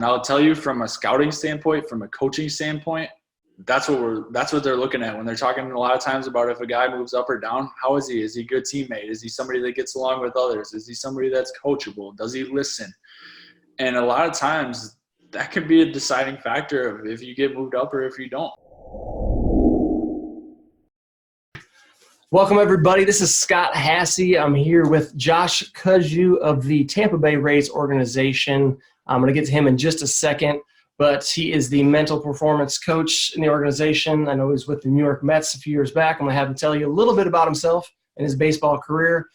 And I'll tell you from a scouting standpoint, from a coaching standpoint, that's what they're looking at when they're talking a lot of times about if a guy moves up or down. How is he? Is he a good teammate? Is he somebody that gets along with others? Is he somebody that's coachable? Does he listen? And a lot of times that could be a deciding factor of if you get moved up or if you don't. Welcome, everybody. This is Scott Haase. I'm here with Josh Kozuch of the Tampa Bay Rays organization. I'm going to get to him in just a second, but he is the mental performance coach in the organization. I know he was with the New York Mets a few years back. I'm going to have him tell you a little bit about himself and his baseball career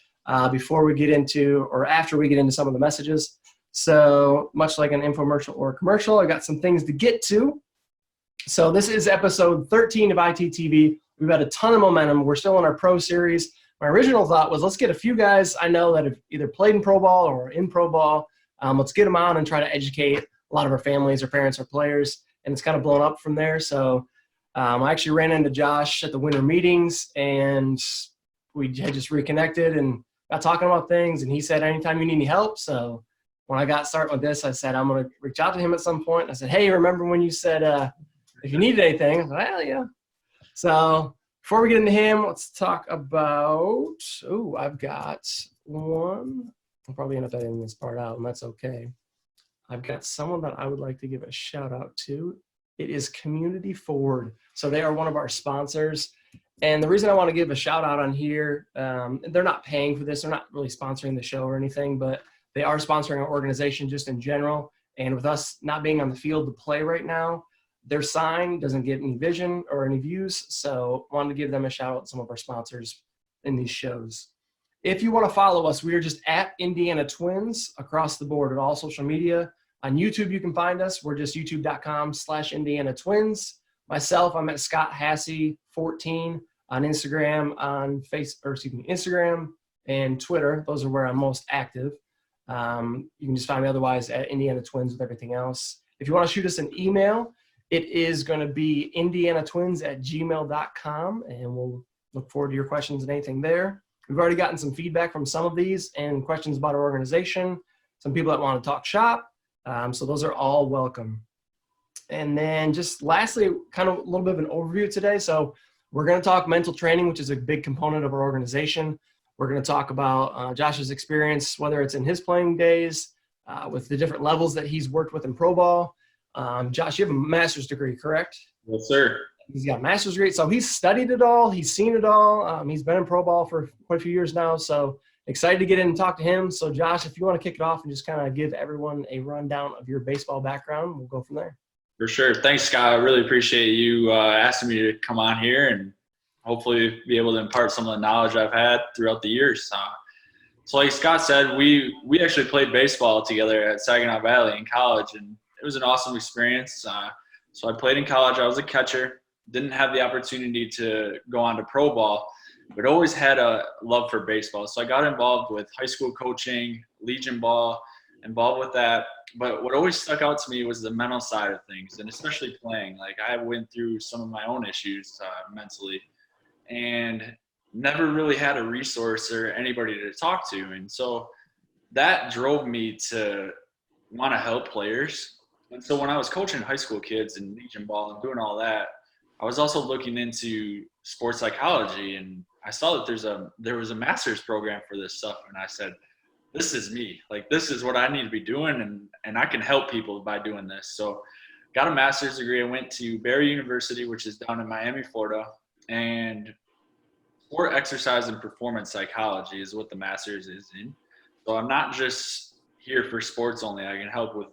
before we get into, or after we get into some of the messages. So much like an infomercial or a commercial, I got some things to get to. So this is episode 13 of ITTV. We've had a ton of momentum. We're still in our pro series. My original thought was let's get a few guys I know that have either played in pro ball or in pro ball. Let's get them on and try to educate a lot of our families, our parents, our players, and it's kind of blown up from there. So I actually ran into Josh at the winter meetings, and we had just reconnected and got talking about things, and he said, anytime you need any help. So when I got started with this, I said, I'm going to reach out to him at some point. And I said, hey, remember when you said if you needed anything? I was like, well, yeah. So before we get into him, let's talk about – I've got one. I'll probably end up editing this part out, and that's okay. I've got someone that I would like to give a shout-out to. It is Community Forward. So they are one of our sponsors. And the reason I want to give a shout-out on here, they're not paying for this. They're not really sponsoring the show or anything, but they are sponsoring our organization just in general. And with us not being on the field to play right now, their sign doesn't get any vision or any views. So I wanted to give them a shout-out to some of our sponsors in these shows. If you want to follow us, we are just at Indiana Twins across the board at all social media. On YouTube, you can find us. We're just youtube.com/Indiana Twins. Myself, I'm at Scott Haase 14 on Instagram, Instagram and Twitter. Those are where I'm most active. You can just find me otherwise at Indiana Twins with everything else. If you want to shoot us an email, it is going to be indianatwins@gmail.com, and we'll look forward to your questions and anything there. We've already gotten some feedback from some of these and questions about our organization, some people that want to talk shop. So those are all welcome. And then just lastly, kind of a little bit of an overview today. So we're going to talk mental training, which is a big component of our organization. We're going to talk about Josh's experience, whether it's in his playing days, with the different levels that he's worked with in pro ball. Josh, you have a master's degree, correct? Yes, sir. He's got a master's degree. So he's studied it all. He's seen it all. He's been in pro ball for quite a few years now. So excited to get in and talk to him. So Josh, if you want to kick it off and just kind of give everyone a rundown of your baseball background, we'll go from there. For sure. Thanks, Scott. I really appreciate you asking me to come on here and hopefully be able to impart some of the knowledge I've had throughout the years. So like Scott said, we actually played baseball together at Saginaw Valley in college, and it was an awesome experience. So I played in college. I was a catcher. Didn't have the opportunity to go on to pro ball, but always had a love for baseball. So I got involved with high school coaching, Legion ball, involved with that. But what always stuck out to me was the mental side of things, and especially playing. Like I went through some of my own issues mentally and never really had a resource or anybody to talk to. And so that drove me to want to help players. And so when I was coaching high school kids and Legion ball and doing all that, I was also looking into sports psychology, and I saw that there was a master's program for this stuff. And I said, this is me. Like, this is what I need to be doing, and I can help people by doing this. So got a master's degree. I went to Barry University, which is down in Miami, Florida, and sport exercise and performance psychology is what the master's is in. So I'm not just here for sports only. I can help with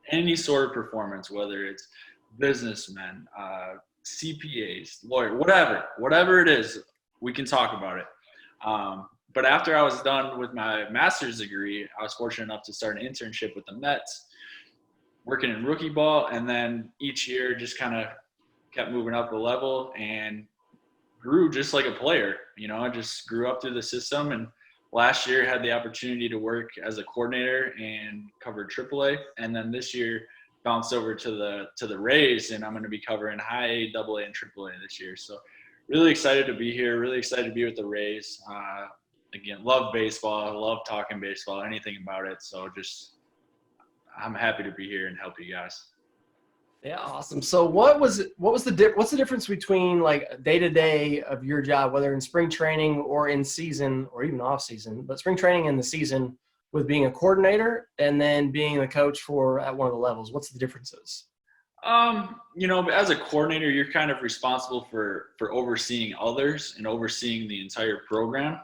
any sort of performance, whether it's businessmen, CPAs, lawyer, whatever it is, we can talk about it. But after I was done with my master's degree, I was fortunate enough to start an internship with the Mets, working in rookie ball, and then each year just kind of kept moving up the level and grew just like a player. I just grew up through the system, and last year had the opportunity to work as a coordinator and covered AAA, and then this year bounced over to the Rays, and I'm going to be covering high A, AA, and AAA this year. So really excited to be here, really excited to be with the Rays. Again, love baseball, love talking baseball, anything about it. So just I'm happy to be here and help you guys. Yeah, awesome. So what's the difference between like day to day of your job, whether in spring training or in season or even off season, but spring training and the season with being a coordinator and then being the coach at one of the levels? What's the differences? As a coordinator, you're kind of responsible for overseeing others and overseeing the entire program.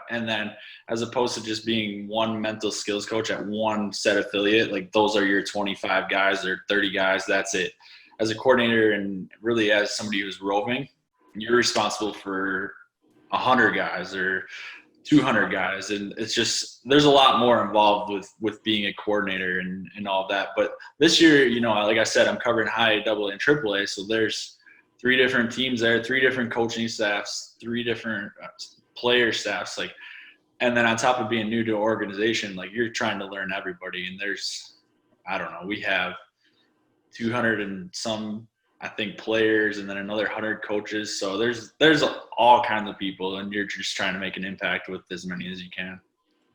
And then as opposed to just being one mental skills coach at one set affiliate, like those are your 25 guys or 30 guys, that's it. As a coordinator and really as somebody who's roving, you're responsible for 100 guys or 200 guys. And it's just, there's a lot more involved with being a coordinator and all of that. But this year, like I said, I'm covering high, double, and triple A. So there's 3 different teams there, 3 different coaching staffs, 3 different player staffs, and then on top of being new to an organization, like you're trying to learn everybody. And we have 200 and some, I think, players, and then another 100 coaches. So there's all kinds of people, and you're just trying to make an impact with as many as you can.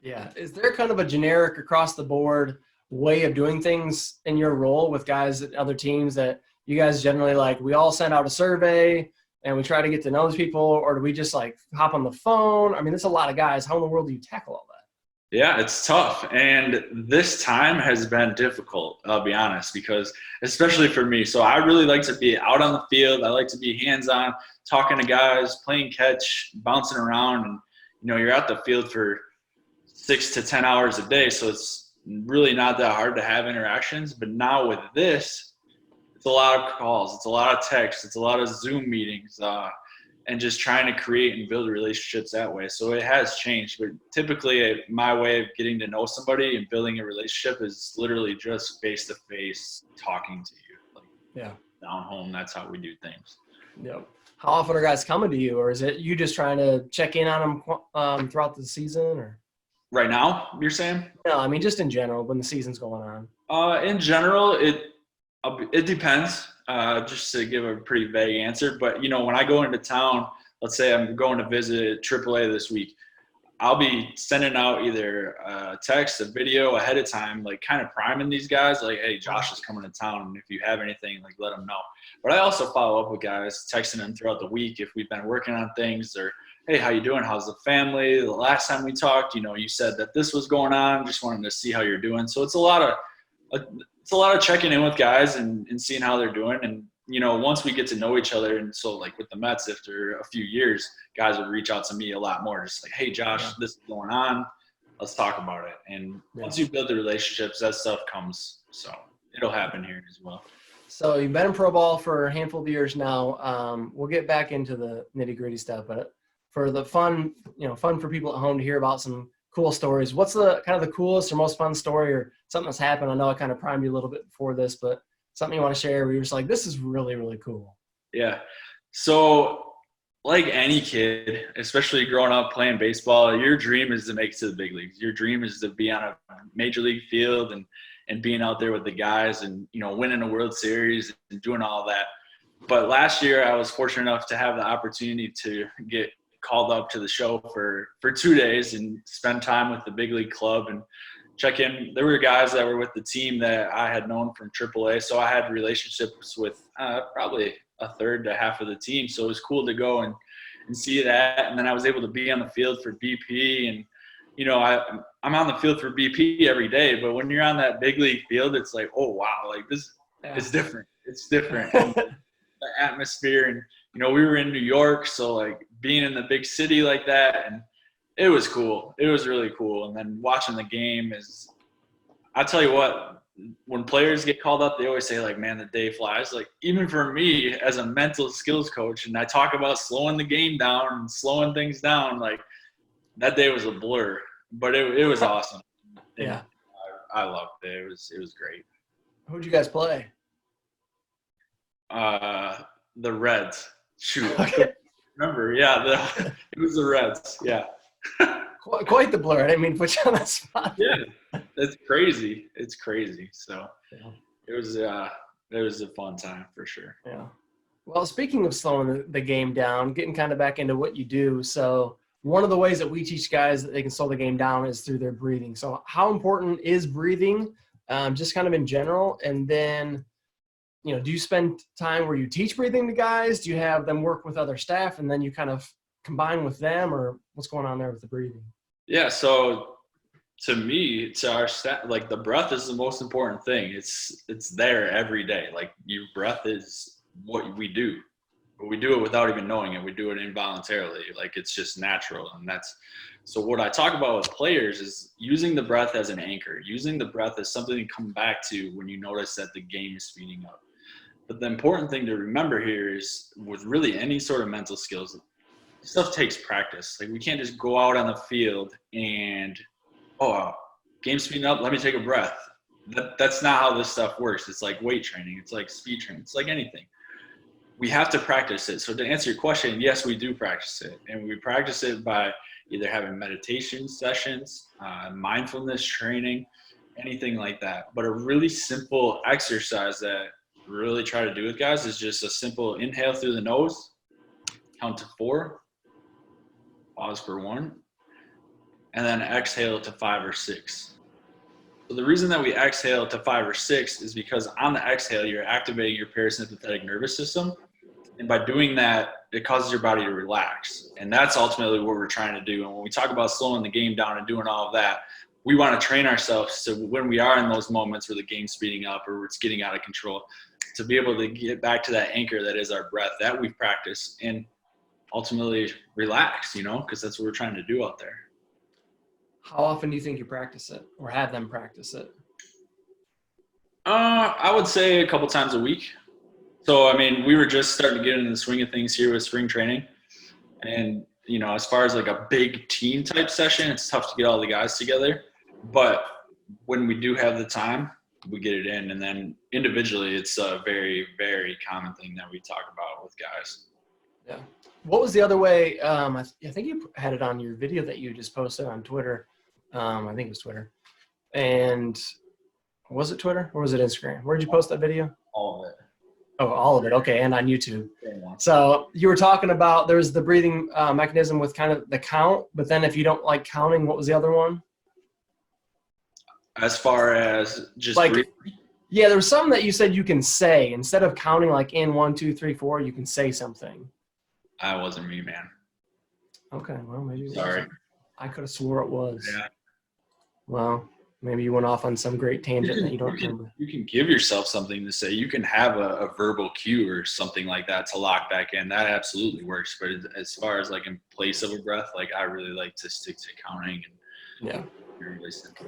Yeah. Is there kind of a generic across the board way of doing things in your role with guys at other teams that you guys generally like, we all send out a survey and we try to get to know those people, or do we just like hop on the phone? I mean, there's a lot of guys. How in the world do you tackle all that? Yeah, it's tough. And this time has been difficult, I'll be honest, because especially for me. So I really like to be out on the field. I like to be hands-on, talking to guys, playing catch, bouncing around. And, you're out the field for 6 to 10 hours a day. So it's really not that hard to have interactions. But now with this, it's a lot of calls, it's a lot of texts, it's a lot of Zoom meetings, and just trying to create and build relationships that way. So it has changed, but typically my way of getting to know somebody and building a relationship is literally just face-to-face talking to you. Down home, that's how we do things. Yeah. How often are guys coming to you, or is it you just trying to check in on them throughout the season? Or right now, you're saying? No, I mean just in general when the season's going on. In general, it depends, just to give a pretty vague answer. But, when I go into town, let's say I'm going to visit AAA this week, I'll be sending out either a text, a video ahead of time, like kind of priming these guys, like, hey, Josh is coming to town, and if you have anything, like, let them know. But I also follow up with guys, texting them throughout the week if we've been working on things, or, hey, how you doing? How's the family? The last time we talked, you said that this was going on. Just wanted to see how you're doing. So it's a lot of checking in with guys and seeing how they're doing. And, once we get to know each other, and so like with the Mets, after a few years, guys would reach out to me a lot more. Just like, hey, Josh, this is going on. Let's talk about it. And once you build the relationships, that stuff comes. So it'll happen here as well. So you've been in pro ball for a handful of years now. We'll get back into the nitty gritty stuff, but for the fun for people at home to hear about some cool stories, what's the kind of the coolest or most fun story or something that's happened? I know I kind of primed you a little bit before this, but something you want to share where you're just like, this is really, really cool. Yeah. So like any kid, especially growing up playing baseball, your dream is to make it to the big leagues. Your dream is to be on a major league field and being out there with the guys and, winning a World Series and doing all that. But last year I was fortunate enough to have the opportunity to get called up to the show for 2 days and spend time with the big league club and check in. There were guys that were with the team that I had known from AAA, so I had relationships with probably a third to half of the team. So it was cool to go and see that. And then I was able to be on the field for BP, and I'm on the field for BP every day, but when you're on that big league field, it's like, oh wow, like this is different. It's different. The atmosphere, and we were in New York, so like being in the big city like that, and it was cool. It was really cool. And then watching the game I tell you what, when players get called up, they always say like, man, the day flies. Like even for me as a mental skills coach, and I talk about slowing the game down and slowing things down, like that day was a blur, but it was awesome. Yeah. I loved it. It was great. Who'd you guys play? The Reds. Shoot. Okay. Remember, it was the Reds. Yeah. Quite the blur. I didn't mean to put you on that spot. Yeah, it's crazy. It's crazy. So it was a fun time for sure. Yeah. Well, speaking of slowing the game down, getting kind of back into what you do. So one of the ways that we teach guys that they can slow the game down is through their breathing. So how important is breathing just kind of in general? And then, do you spend time where you teach breathing to guys? Do you have them work with other staff and then you kind of combine with them, or what's going on there with the breathing? Yeah. So to me, to our staff, like the breath is the most important thing. It's there every day. Like your breath is what we do. But we do it without even knowing it. We do it involuntarily. Like it's just natural. And so what I talk about with players is using the breath as an anchor, using the breath as something to come back to when you notice that the game is speeding up. But the important thing to remember here is with really any sort of mental skills, stuff takes practice. Like we can't just go out on the field and, game's speeding up, let me take a breath. That's not how this stuff works. It's like weight training. It's like speed training. It's like anything. We have to practice it. So to answer your question, yes, we do practice it. And we practice it by either having meditation sessions, mindfulness training, anything like that. But a really simple exercise that we really try to do with guys is just a simple inhale through the nose, count to 4, pause for 1, and then exhale to 5 or 6. So the reason that we exhale to 5 or 6 is because on the exhale, you're activating your parasympathetic nervous system. And by doing that, it causes your body to relax. And that's ultimately what we're trying to do. And when we talk about slowing the game down and doing all of that, we want to train ourselves so when we are in those moments where the game's speeding up or it's getting out of control, to be able to get back to that anchor that is our breath that we practice and ultimately relax, because that's what we're trying to do out there. How often do you think you practice it or have them practice it? I would say a couple times a week. So, I mean, we were just starting to get into the swing of things here with spring training. And, as far as like a big team type session, it's tough to get all the guys together. But when we do have the time, we get it in. And then individually, it's a very, very common thing that we talk about with guys. Yeah. What was the other way? I think you had it on your video that you just posted on Twitter. I think it was Twitter. And was it Twitter or was it Instagram? Where did you post that video? All of it. Oh, all of it. Okay. And on YouTube. Yeah. So you were talking about there's the breathing mechanism with kind of the count, but then if you don't like counting, what was the other one? As far as just like, breathing? Yeah, there was something that you said you can say instead of counting like in 1, 2, 3, 4, you can say something. I wasn't me, man. Okay. Well, maybe. Sorry. I could have swore it was. Yeah. Well, maybe you went off on some great tangent that you don't remember. You can give yourself something to say. You can have a verbal cue or something like that to lock back in. That absolutely works. But as far as like in place of a breath, like I really like to stick to counting. And yeah. Really simple.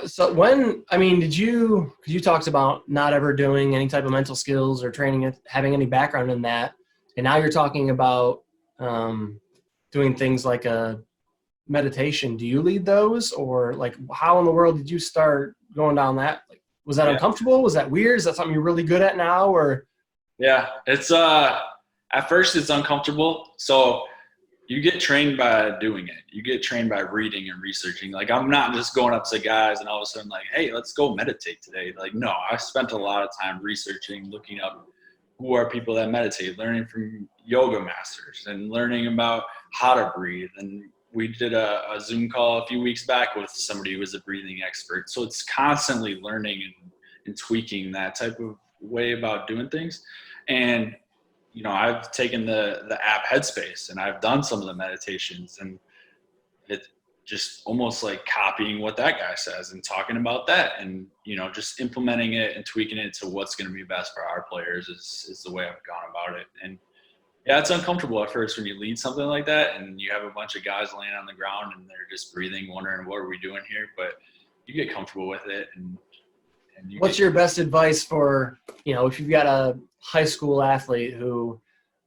So because you talked about not ever doing any type of mental skills or training, having any background in that. And now you're talking about doing things like a meditation. Do you lead those, or like how in the world did you start going down that? Like, was that uncomfortable? Was that weird? Is that something you're really good at now? Or yeah, it's at first it's uncomfortable. So you get trained by doing it. You get trained by reading and researching. Like I'm not just going up to guys and all of a sudden like, hey, let's go meditate today. Like no, I spent a lot of time researching, looking up who are people that meditate, learning from yoga masters and learning about how to breathe. And we did a Zoom call a few weeks back with somebody who was a breathing expert. So it's constantly learning and tweaking that type of way about doing things. And, I've taken the app Headspace and I've done some of the meditations, and it's just almost like copying what that guy says and talking about that and, just implementing it and tweaking it to what's going to be best for our players is the way I've gone about it. And yeah, it's uncomfortable at first when you lead something like that and you have a bunch of guys laying on the ground and they're just breathing, wondering what are we doing here, but you get comfortable with it. And what's your best advice for, if you've got a high school athlete who,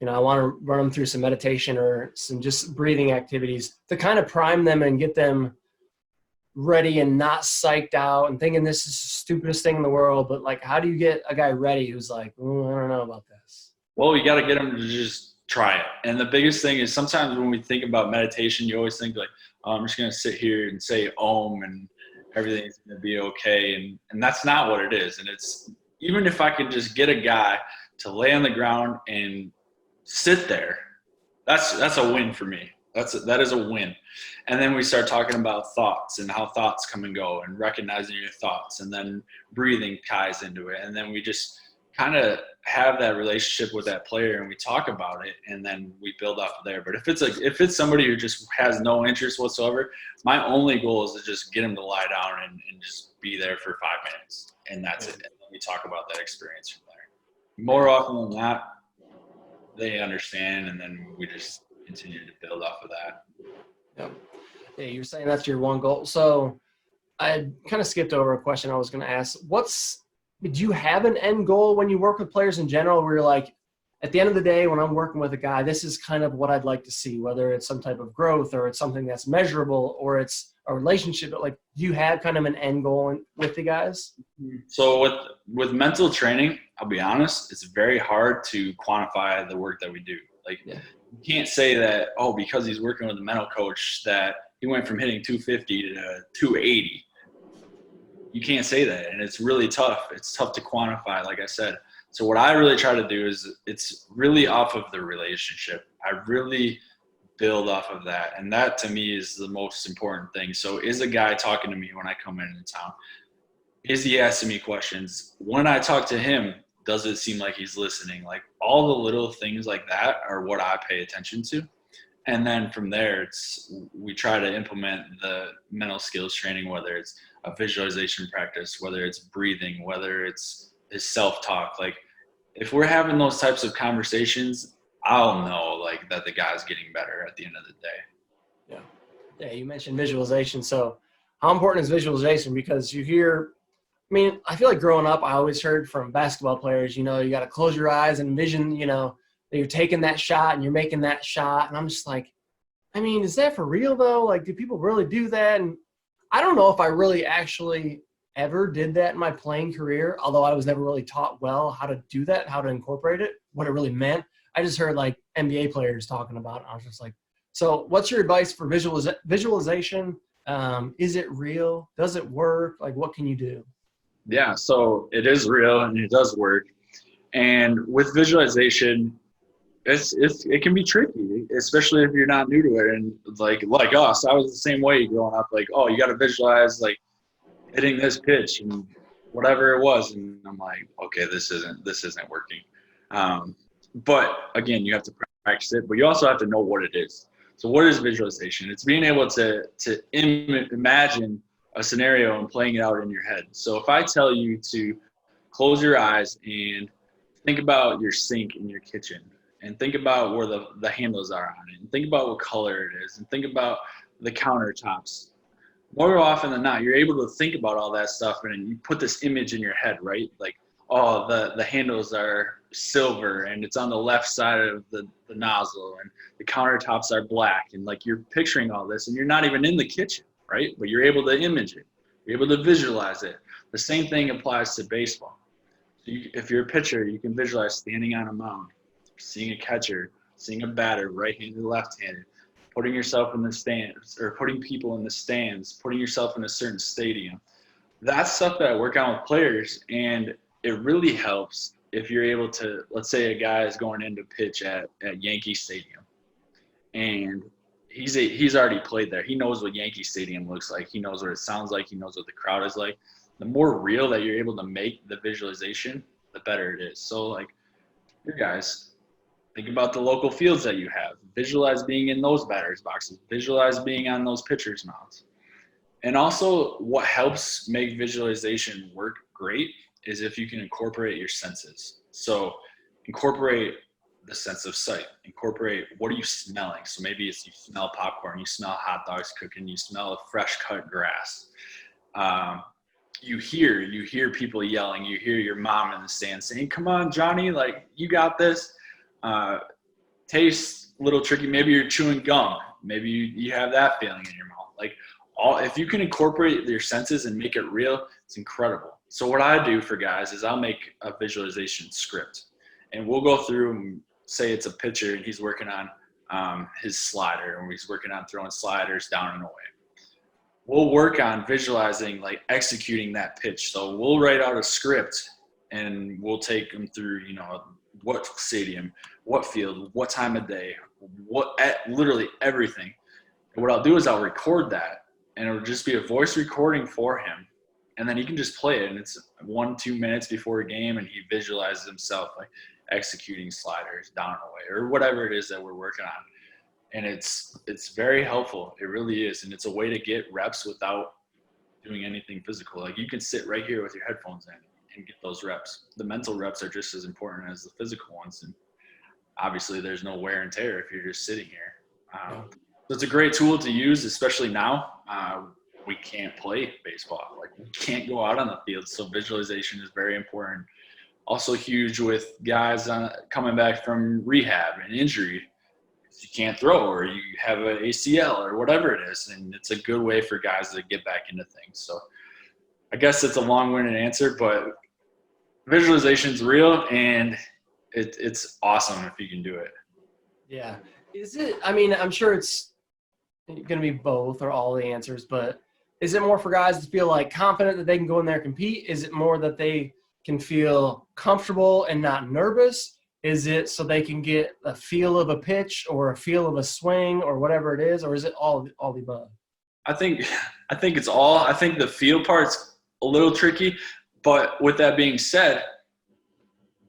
I want to run them through some meditation or some just breathing activities to kind of prime them and get them ready and not psyched out and thinking this is the stupidest thing in the world. But like, how do you get a guy ready who's like, I don't know about this? Well, you got to get them to just try it. And the biggest thing is sometimes when we think about meditation, you always think like, oh, I'm just going to sit here and say Om and everything's going to be okay. And that's not what it is. And it's, even if I could just get a guy to lay on the ground and sit there, that's a win for me. That is a win. And then we start talking about thoughts and how thoughts come and go and recognizing your thoughts, and then breathing ties into it. And then we just kind of have that relationship with that player and we talk about it, and then we build off of there. But if it's somebody who just has no interest whatsoever, my only goal is to just get them to lie down and just be there for 5 minutes. And that's it. And then we talk about that experience from there. More often than not, they understand, and then we just continue to build off of that. Yep. Yeah, you're saying that's your one goal. So I kind of skipped over a question I was going to ask. Do you have an end goal when you work with players in general, where you're like, at the end of the day, when I'm working with a guy, this is kind of what I'd like to see, whether it's some type of growth or it's something that's measurable or it's a relationship, but like, do you have kind of an end goal with the guys? So with mental training, I'll be honest, it's very hard to quantify the work that we do. Like, you can't say that, because he's working with a mental coach, that he went from hitting 250 to 280. You can't say that, and it's really tough. It's tough to quantify, like I said. So what I really try to do is it's really off of the relationship. I really build off of that, and that to me is the most important thing. So is a guy talking to me when I come into town? Is he asking me questions? When I talk to him, does it seem like he's listening? Like, all the little things like that are what I pay attention to. And then from there, we try to implement the mental skills training, whether it's a visualization practice, whether it's breathing, whether it's his self-talk. Like, if we're having those types of conversations, I'll know like that the guy's getting better at the end of the day. Yeah, you mentioned visualization. So how important is visualization? Because you hear, I feel like growing up, I always heard from basketball players, you got to close your eyes and envision, that you're taking that shot and you're making that shot. And I'm just like, is that for real though? Like, do people really do that? And I don't know if I really actually ever did that in my playing career, although I was never really taught well how to do that, how to incorporate it, what it really meant. I just heard like NBA players talking about it. I was just like, so what's your advice for visualization? Is it real? Does it work? Like, what can you do? Yeah, so it is real and it does work. And with visualization, it can be tricky, especially if you're not new to it. And like us, I was the same way growing up. Like, you got to visualize like hitting this pitch and whatever it was. And I'm like, okay, this isn't working. But again, you have to practice it, but you also have to know what it is. So what is visualization? It's being able to imagine a scenario and playing it out in your head. So if I tell you to close your eyes and think about your sink in your kitchen, and think about where the handles are on it, and think about what color it is, and think about the countertops. More often than not, you're able to think about all that stuff, and you put this image in your head, right? Like, the handles are silver, and it's on the left side of the nozzle, and the countertops are black, and like you're picturing all this, and you're not even in the kitchen, right? But you're able to image it. You're able to visualize it. The same thing applies to baseball. So if you're a pitcher, you can visualize standing on a mound, seeing a catcher, seeing a batter, right-handed, left-handed, putting yourself in the stands, or putting people in the stands, putting yourself in a certain stadium. That's stuff that I work on with players, and it really helps if you're able to, let's say a guy is going in to pitch at Yankee Stadium, and he's already played there. He knows what Yankee Stadium looks like. He knows what it sounds like. He knows what the crowd is like. The more real that you're able to make the visualization, the better it is. So like, your guys, think about the local fields that you have. Visualize being in those batters boxes. Visualize being on those pitchers' mounds. And also, what helps make visualization work great is if you can incorporate your senses. So incorporate the sense of sight. Incorporate, what are you smelling? So maybe it's you smell popcorn, you smell hot dogs cooking, you smell fresh cut grass. You hear people yelling, you hear your mom in the stand saying, come on, Johnny, like, you got this. Tastes a little tricky. Maybe you're chewing gum. Maybe you have that feeling in your mouth. Like, if you can incorporate your senses and make it real, it's incredible. So what I do for guys is I'll make a visualization script, and we'll go through and say it's a pitcher and he's working on his slider, and he's working on throwing sliders down and away. We'll work on visualizing, like, executing that pitch. So we'll write out a script and we'll take them through, what stadium, what field, what time of day, literally everything. And what I'll do is I'll record that, and it'll just be a voice recording for him. And then he can just play it, and it's 1-2 minutes before a game, and he visualizes himself like executing sliders down and away or whatever it is that we're working on. And it's very helpful. It really is. And it's a way to get reps without doing anything physical. Like, you can sit right here with your headphones in and get those reps. The mental reps are just as important as the physical ones. And obviously there's no wear and tear if you're just sitting here. So it's a great tool to use, especially now. We can't play baseball. Like, we can't go out on the field. So visualization is very important. Also huge with guys coming back from rehab and injury. You can't throw, or you have an ACL or whatever it is. And it's a good way for guys to get back into things. So I guess it's a long-winded answer, but visualization is real, and it's awesome if you can do it. Yeah. I'm sure it's going to be both or all the answers, but is it more for guys to feel like confident that they can go in there and compete? Is it more that they can feel comfortable and not nervous? Is it so they can get a feel of a pitch or a feel of a swing or whatever it is? Or is it all the above? I think it's all. I think the feel part's a little tricky, but with that being said,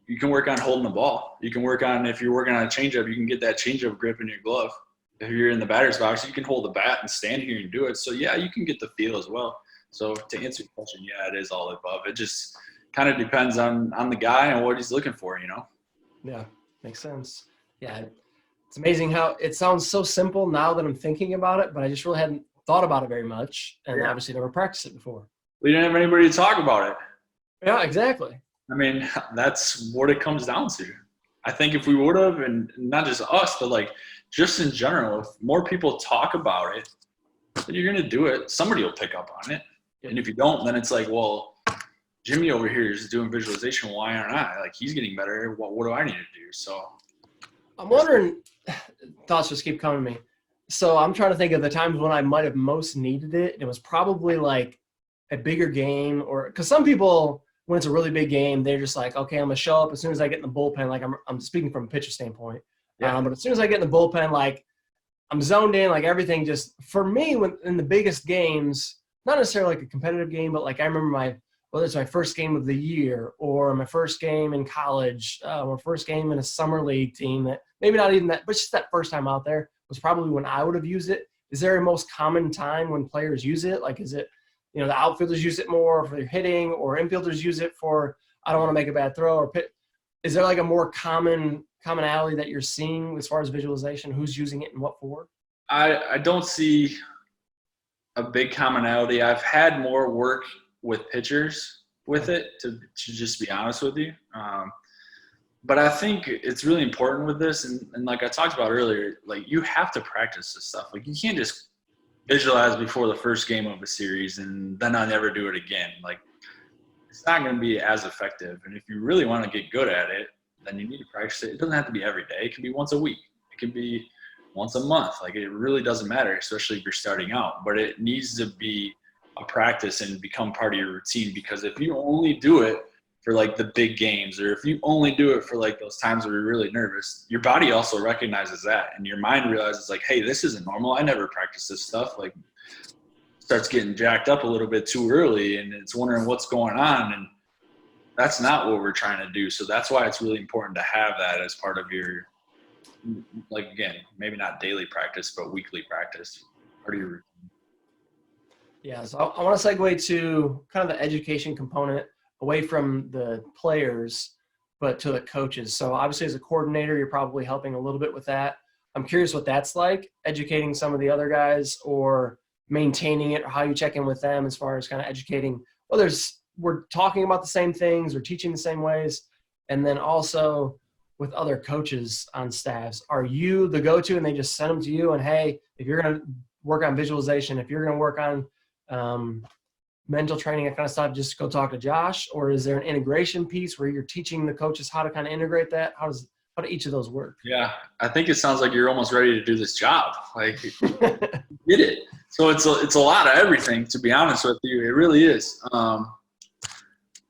you can work on holding the ball. You can work on, if you're working on a changeup, you can get that changeup grip in your glove. If you're in the batter's box, you can hold the bat and stand here and do it. So, yeah, you can get the feel as well. So to answer your question, yeah, it is all above. It just kind of depends on the guy and what he's looking for, Yeah, makes sense. Yeah, it's amazing how it sounds so simple now that I'm thinking about it, but I just really hadn't thought about it very much, and obviously never practiced it before. We didn't have anybody to talk about it. Yeah, exactly. I mean, that's what it comes down to. I think if we would have, and not just us, but like just in general, if more people talk about it, then you're going to do it. Somebody will pick up on it. Yeah. And if you don't, then it's like, well, Jimmy over here is doing visualization. Why aren't I? Like, he's getting better. What do I need to do? So I'm wondering, thoughts just keep coming to me. So I'm trying to think of the times when I might have most needed it. It was probably like a bigger game, or because some people, when it's a really big game, they're just like, okay, I'm going to show up as soon as I get in the bullpen. Like, I'm speaking from a pitcher standpoint. Yeah. But as soon as I get in the bullpen, like, I'm zoned in, like everything just, for me, when in the biggest games, not necessarily like a competitive game, but like I remember whether it's my first game of the year or my first game in college, or first game in a summer league team, that maybe not even that, but just that first time out there was probably when I would have used it. Is there a most common time when players use it? Like, is it, the outfielders use it more for their hitting, or infielders use it for, I don't want to make a bad throw, or pit? Is there like a more commonality that you're seeing as far as visualization? Who's using it and what for? I don't see a big commonality. I've had more work with pitchers with it, to just be honest with you. But I think it's really important with this. And like I talked about earlier, like, you have to practice this stuff. Like, you can't just visualize before the first game of a series and then I never do it again. Like, it's not going to be as effective. And if you really want to get good at it, then you need to practice it. It doesn't have to be every day. It can be once a week. It can be once a month. Like, it really doesn't matter, especially if you're starting out. But it needs to be a practice and become part of your routine, because if you only do it for like the big games, or if you only do it for like those times where you're really nervous, your body also recognizes that, and your mind realizes like, hey, this isn't normal. I never practice this stuff. Like, starts getting jacked up a little bit too early, and it's wondering what's going on, and that's not what we're trying to do. So that's why it's really important to have that as part of your, like, again, maybe not daily practice, but weekly practice, part of your routine. Yeah, so I want to segue to kind of the education component, away from the players, but to the coaches. So obviously as a coordinator, you're probably helping a little bit with that. I'm curious what that's like, educating some of the other guys, or maintaining it, or how you check in with them as far as kind of educating, whether we're talking about the same things or teaching the same ways. And then also with other coaches on staffs, are you the go-to and they just send them to you? And hey, if you're going to work on visualization, if you're going to work on mental training, that kind of stuff, just go talk to Josh? Or is there an integration piece where you're teaching the coaches how to kind of integrate that? How do each of those work? Yeah, I think it sounds like you're almost ready to do this job. Like, you did it. So it's a lot of everything, to be honest with you. It really is.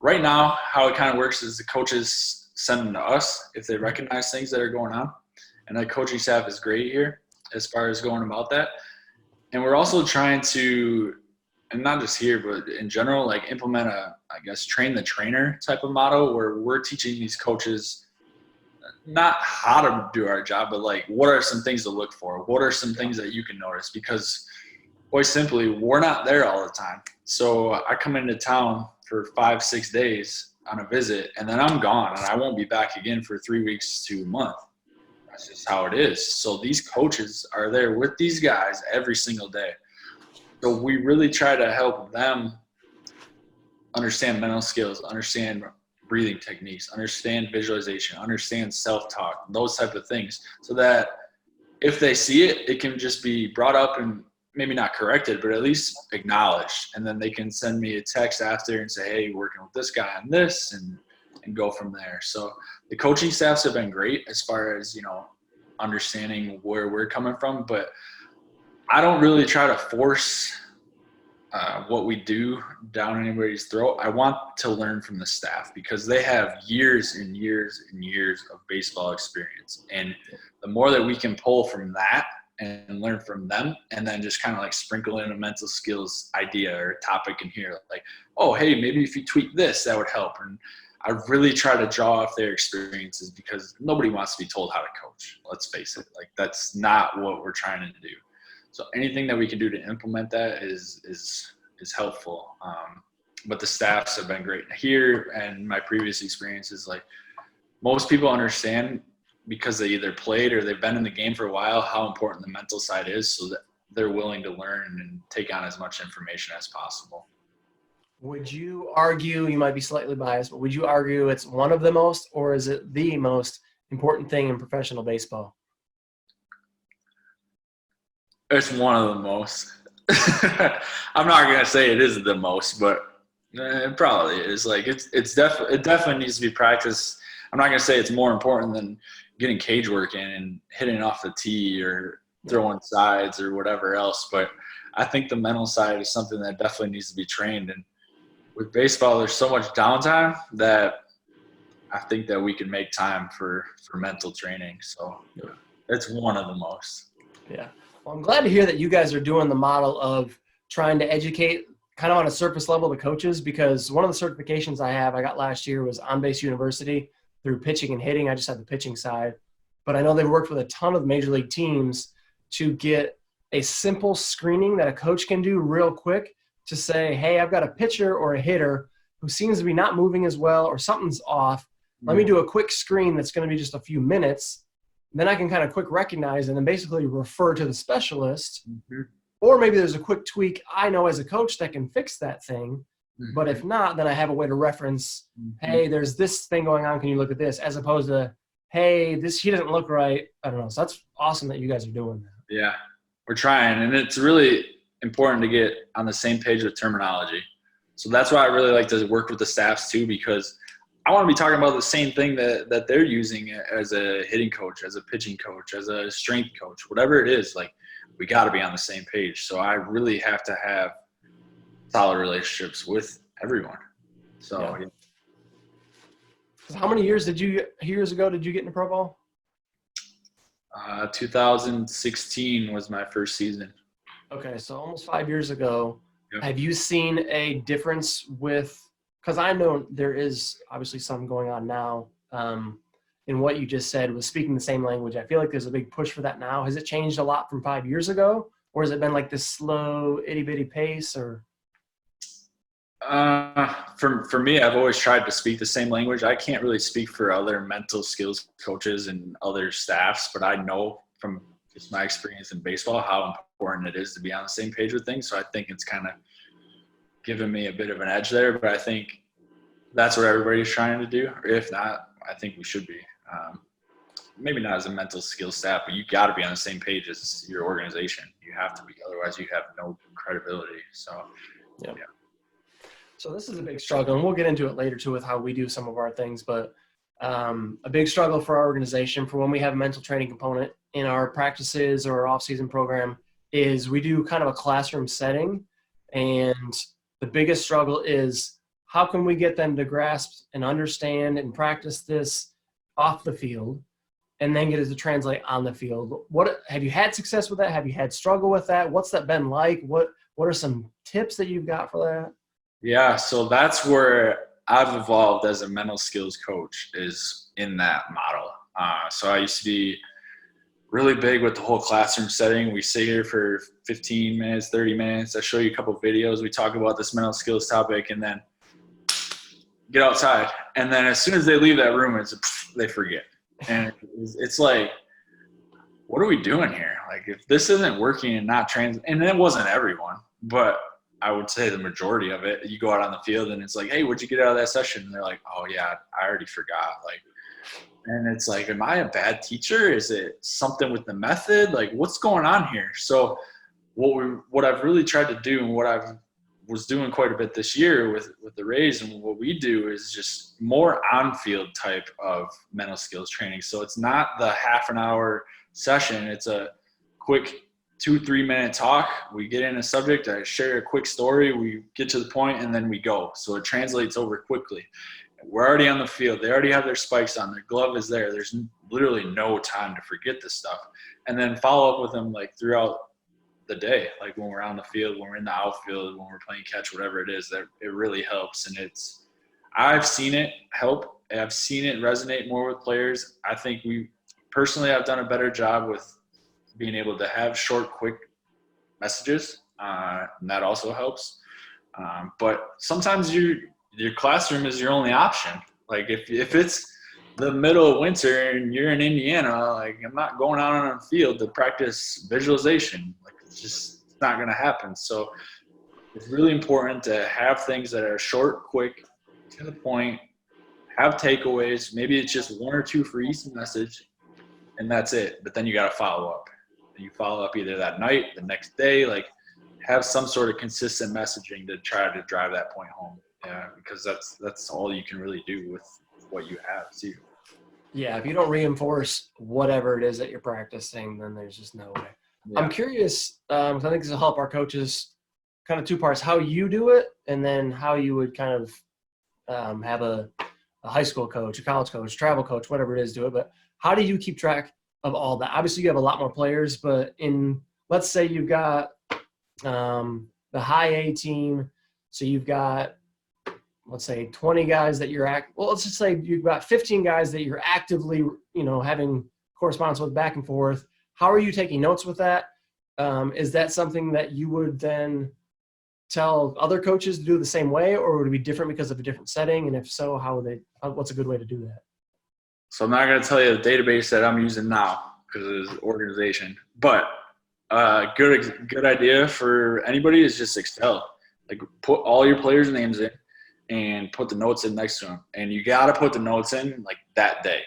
right now, how it kind of works is the coaches send them to us if they recognize things that are going on. And the coaching staff is great here as far as going about that. And we're also trying to, and not just here, but in general, like implement train the trainer type of model where we're teaching these coaches not how to do our job, but like what are some things to look for? What are some things that you can notice? Because quite simply, we're not there all the time. So I come into town for 5-6 days on a visit, and then I'm gone, and I won't be back again for 3 weeks to a month. That's just how it is. So these coaches are there with these guys every single day. So we really try to help them understand mental skills, understand breathing techniques, understand visualization, understand self-talk, those type of things, so that if they see it, it can just be brought up and maybe not corrected, but at least acknowledged. And then they can send me a text after and say, hey, working with this guy on this, and go from there. So the coaching staffs have been great as far as, understanding where we're coming from, but I don't really try to force what we do down anybody's throat. I want to learn from the staff because they have years and years and years of baseball experience. And the more that we can pull from that and learn from them, and then just kind of like sprinkle in a mental skills idea or topic in here, like, oh, hey, maybe if you tweak this, that would help. And I really try to draw off their experiences because nobody wants to be told how to coach. Let's face it. Like, that's not what we're trying to do. So anything that we can do to implement that is helpful. But the staffs have been great here, and my previous experiences, like most people understand because they either played or they've been in the game for a while how important the mental side is, so that they're willing to learn and take on as much information as possible. Would you argue, you might be slightly biased, but would you argue it's one of the most, or is it the most important thing in professional baseball? It's one of the most. I'm not going to say it is the most, but it probably is. Like it definitely needs to be practiced. I'm not going to say it's more important than getting cage work in and hitting off the tee or throwing sides or whatever else. But I think the mental side is something that definitely needs to be trained. And with baseball, there's so much downtime that I think that we can make time for mental training. So it's one of the most. Yeah. Well, I'm glad to hear that you guys are doing the model of trying to educate kind of on a surface level the coaches, because one of the certifications I got last year was On Base University through pitching and hitting. I just had the pitching side, but I know they've worked with a ton of major league teams to get a simple screening that a coach can do real quick to say, hey, I've got a pitcher or a hitter who seems to be not moving as well or something's off. Let me do a quick screen that's going to be just a few minutes. Then I can kind of quick recognize and then basically refer to the specialist. Mm-hmm. Or maybe there's a quick tweak I know as a coach that can fix that thing. Mm-hmm. But if not, then I have a way to reference, hey, there's this thing going on. Can you look at this? As opposed to, hey, he doesn't look right. I don't know. So that's awesome that you guys are doing that. Yeah, we're trying. And it's really important to get on the same page with terminology. So that's why I really like to work with the staffs too, because I want to be talking about the same thing that they're using as a hitting coach, as a pitching coach, as a strength coach, whatever it is. Like, we got to be on the same page. So I really have to have solid relationships with everyone. So, yeah. How many years ago did you get into pro ball? 2016 was my first season. Okay, so almost 5 years ago. Yep. Have you seen a difference with? Because I know there is obviously some going on now in what you just said with speaking the same language. I feel like there's a big push for that now. Has it changed a lot from 5 years ago? Or has it been like this slow, itty-bitty pace? Or For me, I've always tried to speak the same language. I can't really speak for other mental skills coaches and other staffs, but I know from just my experience in baseball how important it is to be on the same page with things. So I think it's kind of given me a bit of an edge there, but I think that's what everybody's trying to do. Or if not, I think we should be. Maybe not as a mental skills staff, but you got to be on the same page as your organization. You have to be, otherwise you have no credibility. So, yeah. So this is a big struggle, and we'll get into it later too with how we do some of our things, but a big struggle for our organization for when we have a mental training component in our practices or our off-season program is we do kind of a classroom setting, and the biggest struggle is how can we get them to grasp and understand and practice this off the field and then get it to translate on the field? What have you had success with that? Have you had struggle with that? What's that been like? What are some tips that you've got for that? Yeah, so that's where I've evolved as a mental skills coach, is in that model. So I used to be really big with the whole classroom setting. We sit here for 15 minutes, 30 minutes. I show you a couple of videos. We talk about this mental skills topic and then get outside. And then as soon as they leave that room, they forget. And it's like, what are we doing here? Like, if this isn't working and not and it wasn't everyone, but I would say the majority of it, you go out on the field and it's like, hey, what'd you get out of that session? And they're like, oh yeah, I already forgot. Like, and it's like, am I a bad teacher? Is it something with the method? Like, what's going on here? So what I've really tried to do, and what I was doing quite a bit this year with the Rays, and what we do is just more on-field type of mental skills training. So it's not the half an hour session. It's a quick 2-3 minute talk. We get in a subject, I share a quick story, we get to the point, and then we go. So it translates over quickly. We're already on the field. They already have their spikes on. Their glove is there. There's literally no time to forget this stuff. And then follow up with them like throughout the day, like when we're on the field, when we're in the outfield, when we're playing catch, whatever it is, that it really helps. And I've seen it help. I've seen it resonate more with players. I think I've done a better job with being able to have short, quick messages, and that also helps. But sometimes your classroom is your only option. Like if it's the middle of winter and you're in Indiana, like, I'm not going out on the field to practice visualization. Like, it's not going to happen. So it's really important to have things that are short, quick, to the point, have takeaways. Maybe it's just 1 or 2 for each message, and that's it. But then you got to follow up. And you follow up either that night, the next day, like, have some sort of consistent messaging to try to drive that point home. Yeah, because that's all you can really do with what you have too. Yeah, if you don't reinforce whatever it is that you're practicing, then there's just no way. Yeah. I'm curious, because I think this will help our coaches, kind of 2 parts, how you do it, and then how you would kind of have a high school coach, a college coach, travel coach, whatever it is, do it. But how do you keep track of all that? Obviously, you have a lot more players, but let's say you've got the high A team, so you've got, let's say 20 guys that let's just say you've got 15 guys that you're actively, having correspondence with back and forth. How are you taking notes with that? Is that something that you would then tell other coaches to do the same way, or would it be different because of a different setting? And if so, what's a good way to do that? So I'm not going to tell you the database that I'm using now because it's organization, but good idea for anybody is just Excel. Like, put all your players' names in and put the notes in next to them. And you got to put the notes in like that day.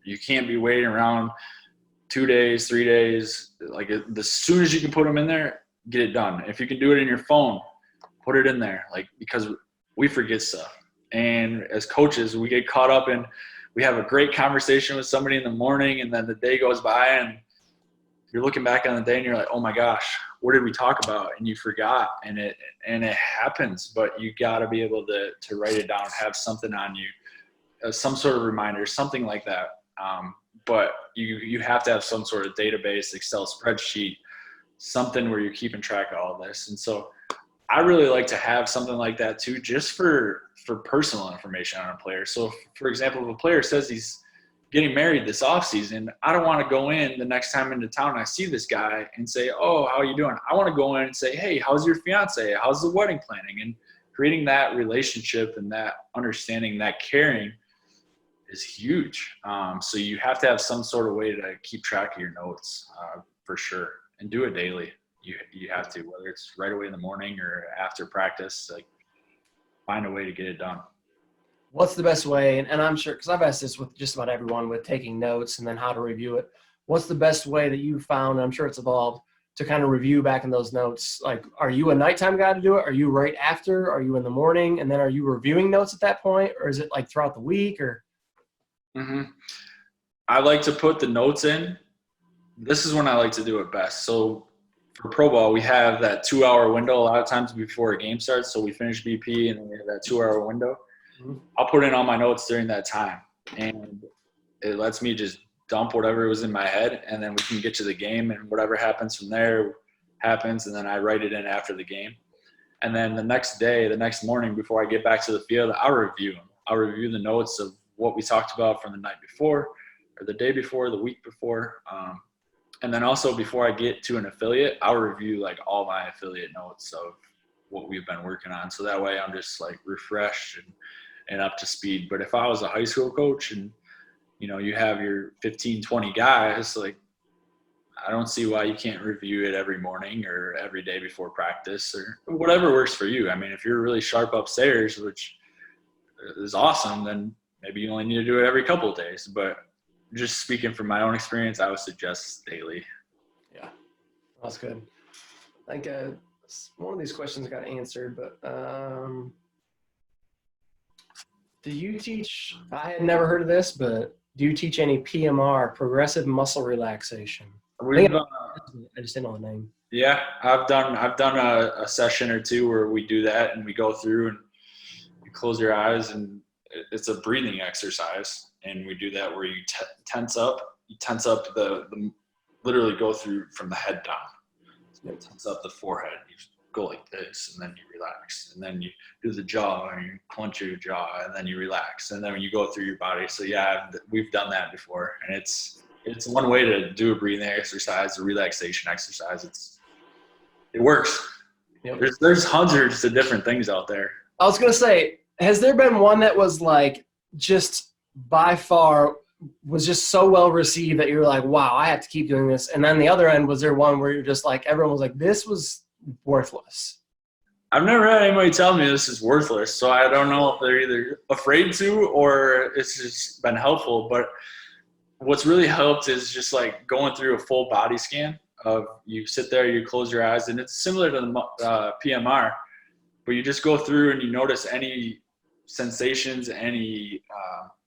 You can't be waiting around 2 days, 3 days. Like, as soon as you can put them in there, get it done. If you can do it in your phone, put it in there. Like, because we forget stuff. And as coaches, we get caught up in, we have a great conversation with somebody in the morning, and then the day goes by and you're looking back on the day and you're like, oh my gosh, what did we talk about? And you forgot, and it happens, but you got to be able to write it down, have something on you, some sort of reminder, something like that. But you have to have some sort of database, Excel spreadsheet, something where you're keeping track of all this. And so I really like to have something like that too, just for personal information on a player. So for example, if a player says he's getting married this off season, I don't want to go in the next time into town and I see this guy and say, oh, how are you doing? I want to go in and say, hey, how's your fiance? How's the wedding planning? And creating that relationship and that understanding, that caring is huge. So you have to have some sort of way to keep track of your notes for sure, and do it daily. You have to, whether it's right away in the morning or after practice, like, find a way to get it done. What's the best way, and I'm sure, because I've asked this with just about everyone with taking notes and then how to review it, what's the best way that you found, and I'm sure it's evolved, to kind of review back in those notes? Like, are you a nighttime guy to do it? Are you right after? Are you in the morning? And then are you reviewing notes at that point? Or is it like throughout the week? Or I like to put the notes in. This is when I like to do it best. So for pro ball, we have that 2-hour window a lot of times before a game starts. So we finish BP and then we have that 2-hour window. Mm-hmm. I'll put in all my notes during that time, and it lets me just dump whatever was in my head, and then we can get to the game, and whatever happens from there happens, and then I write it in after the game. And then the next morning, before I get back to the field, I'll review them. I'll review the notes of what we talked about from the night before or the day before, the week before. And then also before I get to an affiliate, I'll review like all my affiliate notes of what we've been working on. So that way I'm just like refreshed and up to speed. But if I was a high school coach and, you have your 15, 20 guys, like, I don't see why you can't review it every morning or every day before practice or whatever works for you. I mean, if you're really sharp upstairs, which is awesome, then maybe you only need to do it every couple of days. But just speaking from my own experience, I would suggest daily. Yeah, that's good. I think one of these questions got answered, but do you teach – I had never heard of this, but do you teach any PMR, progressive muscle relaxation? I just didn't know the name. Yeah, I've done a session or two where we do that, and we go through and you close your eyes, and it's a breathing exercise, and we do that where you tense up. You tense up the literally go through from the head down. So you tense up the forehead. You go like this, and then you relax, and then you do the jaw, and you clench your jaw, and then you relax, and then when you go through your body. So yeah, we've done that before, and it's one way to do a breathing exercise, a relaxation exercise. It works. Yep. There's hundreds of different things out there. I was going to say, has there been one that was like just by far was just so well received that you're like, wow, I have to keep doing this? And then the other end, was there one where you're just like, everyone was like, this was worthless? I've never had anybody tell me this is worthless, so I don't know if they're either afraid to or it's just been helpful. But what's really helped is just like going through a full body scan of you sit there, you close your eyes, and it's similar to the PMR, but you just go through and you notice any sensations, any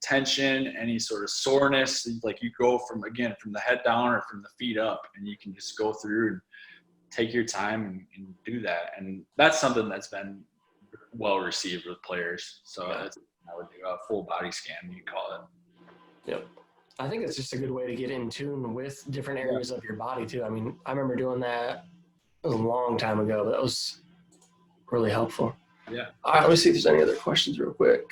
tension, any sort of soreness. Like you go from the head down or from the feet up, and you can just go through and take your time and do that. And that's something that's been well received with players. So that's, I would do a full body scan, you call it. Yep. I think it's just a good way to get in tune with different areas of your body too. I mean, I remember doing that. It was a long time ago, but that was really helpful. Yeah. All right, let me see if there's any other questions real quick.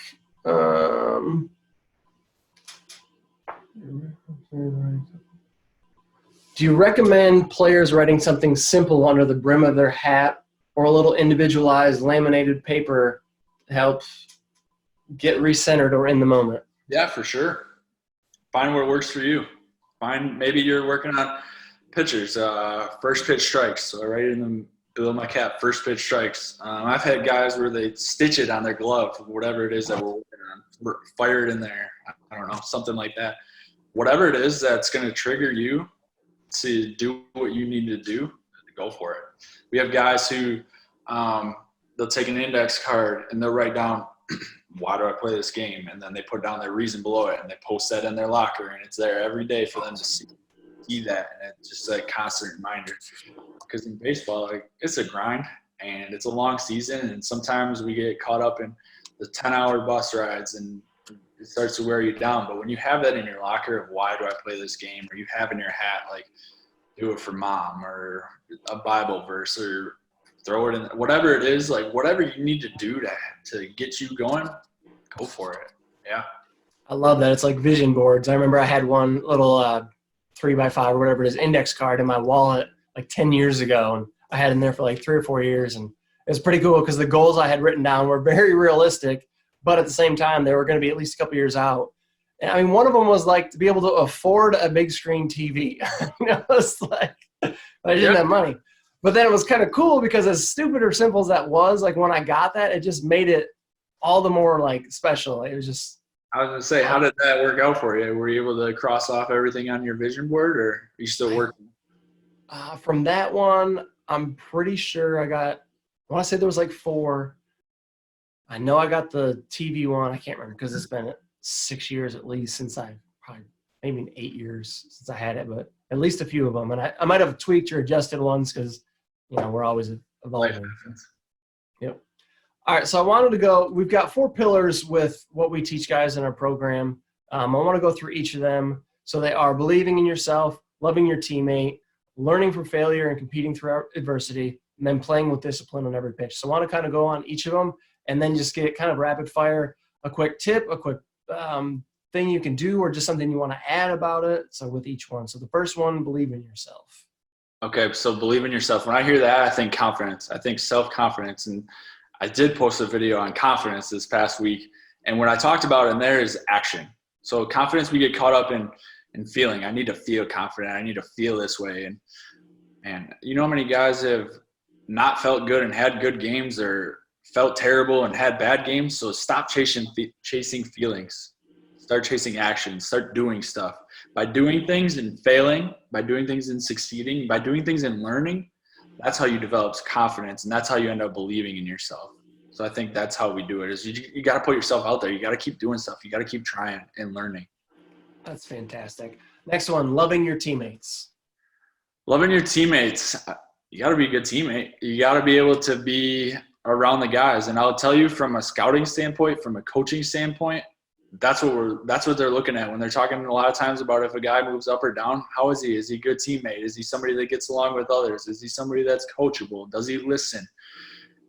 Do you recommend players writing something simple under the brim of their hat or a little individualized laminated paper to help get recentered or in the moment? Yeah, for sure. Find what works for you. Maybe you're working on pitchers, first pitch strikes. So I write in the below my cap, first pitch strikes. I've had guys where they stitch it on their glove, whatever it is that we're working on, fire it in there. I don't know, something like that. Whatever it is that's going to trigger you to do what you need to do, go for it. We have guys who they'll take an index card and they'll write down, why do I play this game? And then they put down their reason below it, and they post that in their locker, and it's there every day for them to see that. And it's just a constant reminder. Because in baseball, like, it's a grind, and it's a long season, and sometimes we get caught up in the 10-hour bus rides, and it starts to wear you down. But when you have that in your locker of why do I play this game, or you have in your hat, like, do it for mom, or a Bible verse, or throw it in, whatever it is, like whatever you need to do to get you going, go for it. Yeah. I love that. It's like vision boards. I remember I had one little 3x5 or whatever it is index card in my wallet like 10 years ago, and I had it in there for like 3 or 4 years, and it was pretty cool because the goals I had written down were very realistic, but at the same time they were going to be at least a couple years out. And I mean, one of them was like to be able to afford a big screen TV. It's like I didn't have money. But then it was kind of cool because as stupid or simple as that was, like when I got that, it just made it all the more like special. It was just. I was going to say, how did that work out for you? Were you able to cross off everything on your vision board, or are you still working? From that one, I'm pretty sure I want to say there was like 4. I know I got the TV one. I can't remember because it's been 6 years at least since maybe 8 years since I had it, but at least a few of them. And I might have tweaked or adjusted ones because we're always evolving. Life happens. Yep. All right, so I wanted to go – we've got 4 pillars with what we teach guys in our program. I want to go through each of them. So they are believing in yourself, loving your teammate, learning from failure and competing through adversity, and then playing with discipline on every pitch. So I want to kind of go on each of them and then just get kind of rapid fire, a quick tip, a quick thing you can do, or just something you want to add about it. So with each one. So the first one, believe in yourself. Okay, so believe in yourself. When I hear that, I think confidence. I think self-confidence. And I did post a video on confidence this past week. And what I talked about in there is action. So confidence, we get caught up in feeling. I need to feel confident. I need to feel this way. And you know how many guys have not felt good and had good games, or felt terrible and had bad games? So stop chasing feelings. Start chasing action. Start doing stuff. By doing things and failing, by doing things and succeeding, by doing things and learning, that's how you develop confidence, and that's how you end up believing in yourself. So I think that's how we do it, is you got to put yourself out there. You got to keep doing stuff. You got to keep trying and learning. That's fantastic. Next one, loving your teammates. Loving your teammates. You got to be a good teammate. You got to be able to be around the guys. And I'll tell you, from a scouting standpoint, from a coaching standpoint, that's what they're looking at when they're talking a lot of times about if a guy moves up or down. How is he? Is he a good teammate? Is he somebody that gets along with others? Is he somebody that's coachable? Does he listen?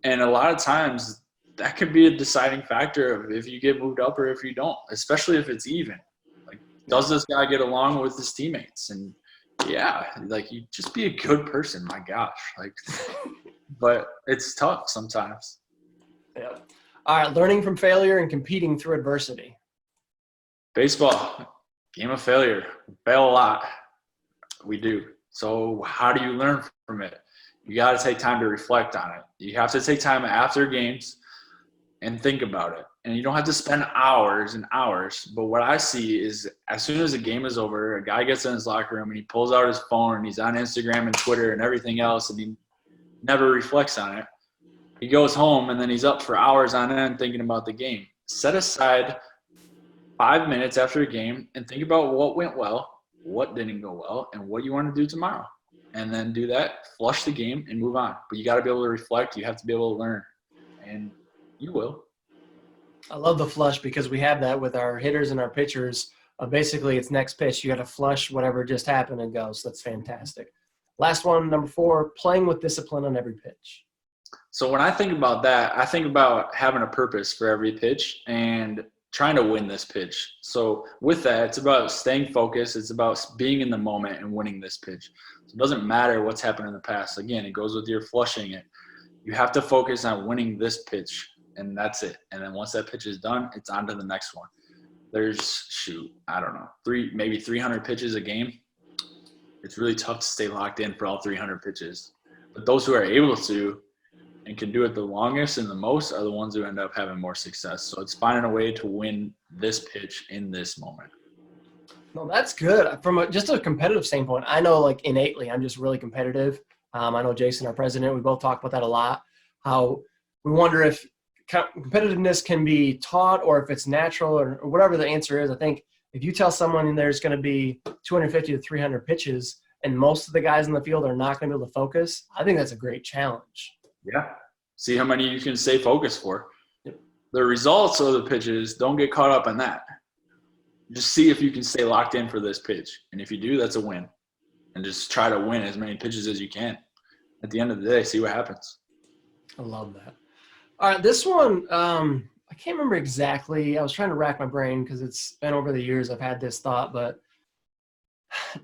And a lot of times that could be a deciding factor of if you get moved up or if you don't, especially if it's even. Like, does this guy get along with his teammates? And yeah, like, you just be a good person. My gosh, like, but it's tough sometimes. Yeah. All right. Learning from failure and competing through adversity. Baseball, game of failure. We fail a lot. We do. So how do you learn from it? You got to take time to reflect on it. You have to take time after games and think about it. And you don't have to spend hours and hours. But what I see is, as soon as the game is over, a guy gets in his locker room and he pulls out his phone and he's on Instagram and Twitter and everything else, and he never reflects on it. He goes home and then he's up for hours on end thinking about the game. Set aside 5 minutes after a game and think about what went well, what didn't go well, and what you want to do tomorrow. And then do that, flush the game, and move on. But you got to be able to reflect. You have to be able to learn. And you will. I love the flush, because we have that with our hitters and our pitchers. Basically, it's next pitch. You got to flush whatever just happened and go. So that's fantastic. Last one, number 4, playing with discipline on every pitch. So when I think about that, I think about having a purpose for every pitch and trying to win this pitch. So with that, it's about staying focused. It's about being in the moment and winning this pitch. So it doesn't matter what's happened in the past. Again, it goes with your flushing it. You have to focus on winning this pitch, and that's it. And then once that pitch is done, it's on to the next one. There's, maybe 300 pitches a game. It's really tough to stay locked in for all 300 pitches. But those who are able to and can do it the longest and the most are the ones who end up having more success. So it's finding a way to win this pitch in this moment. No, that's good. From just a competitive standpoint, I know, like, innately, I'm just really competitive. I know Jason, our president, we both talk about that a lot, how we wonder if competitiveness can be taught or if it's natural or whatever the answer is. I think if you tell someone there's going to be 250 to 300 pitches and most of the guys in the field are not going to be able to focus, I think that's a great challenge. Yeah. See how many you can stay focused for. Yep. The results of the pitches, don't get caught up in that. Just see if you can stay locked in for this pitch. And if you do, that's a win. And just try to win as many pitches as you can. At the end of the day, see what happens. I love that. All right, this one, I can't remember exactly. I was trying to rack my brain because it's been over the years I've had this thought, but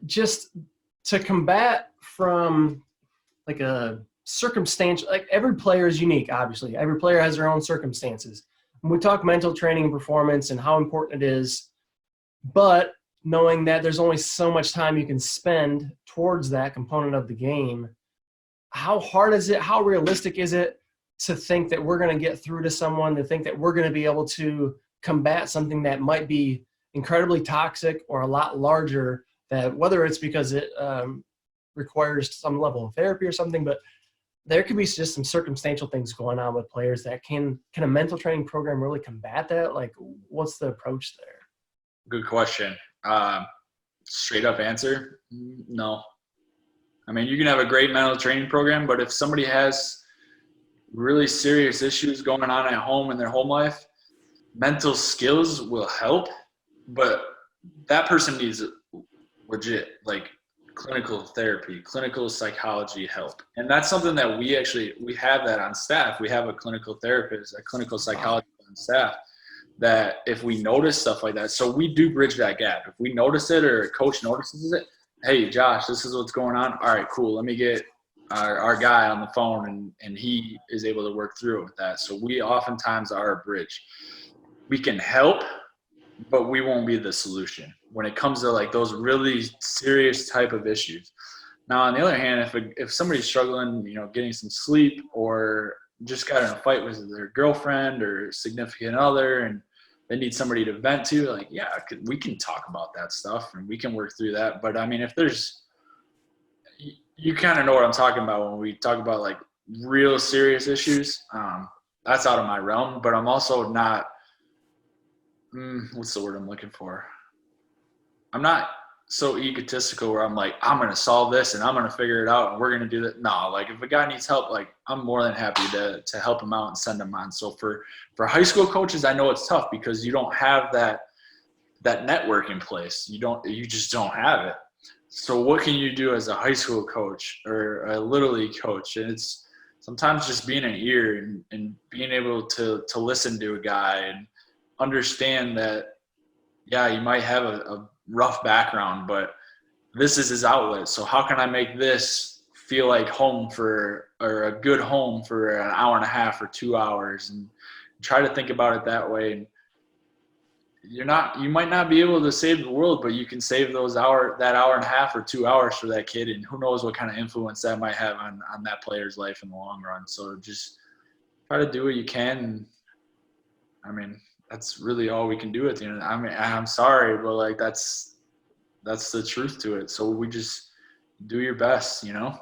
just to combat from like a circumstantial, like, every player is unique, obviously. Every player has their own circumstances. When we talk mental training and performance and how important it is, but knowing that there's only so much time you can spend towards that component of the game, how hard is it? How realistic is it to think that we're going to get through to someone, to think that we're going to be able to combat something that might be incredibly toxic or a lot larger, that whether it's because it requires some level of therapy or something, but there could be just some circumstantial things going on with players that can a mental training program really combat that? Like, what's the approach there? Good question. Straight up answer, no. I mean, you can have a great mental training program, but if somebody has really serious issues going on at home in their home life, mental skills will help, but that person needs legit, like, clinical therapy, clinical psychology help. And that's something that we have that on staff. We have a clinical therapist, a clinical psychologist on staff, that if we notice stuff like that, so we do bridge that gap. If we notice it or a coach notices it, hey, Josh, this is what's going on. All right, cool. Let me get our guy on the phone, and he is able to work through it with that. So we oftentimes are a bridge. We can help, but we won't be the solution when it comes to like those really serious type of issues. Now, on the other hand, if somebody's struggling, getting some sleep, or just got in a fight with their girlfriend or significant other, and they need somebody to vent to, like, yeah, we can talk about that stuff and we can work through that. But I mean, if there's, you kind of know what I'm talking about when we talk about like real serious issues. That's out of my realm, but I'm also not, what's the word I'm looking for? I'm not so egotistical where I'm like, I'm going to solve this and I'm going to figure it out and we're going to do that. No, like if a guy needs help, like I'm more than happy to help him out and send him on. So for high school coaches, I know it's tough because you don't have that network in place. You just don't have it. So what can you do as a high school coach or a little league coach? And it's sometimes just being an ear and being able to listen to a guy and understand that, yeah, you might have a rough background, but this is his outlet. So how can I make this feel like home or a good home for an hour and a half or 2 hours, and try to think about it that way. And you might not be able to save the world, but you can save that hour and a half or 2 hours for that kid. And who knows what kind of influence that might have on that player's life in the long run. So just try to do what you can. I mean, that's really all we can do at the end. I mean, I'm sorry, but like that's the truth to it. So we just do your best, Yeah.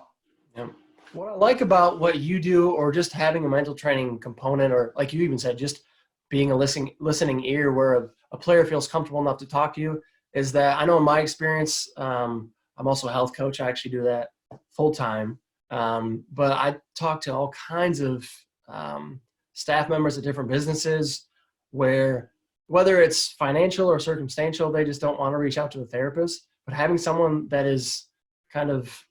What I like about what you do, or just having a mental training component, or like you even said, just being a listening ear where a player feels comfortable enough to talk to you, is that I know in my experience, I'm also a health coach. I actually do that full time. But I talk to all kinds of staff members at different businesses, where whether it's financial or circumstantial, they just don't want to reach out to a therapist. But having someone that is kind of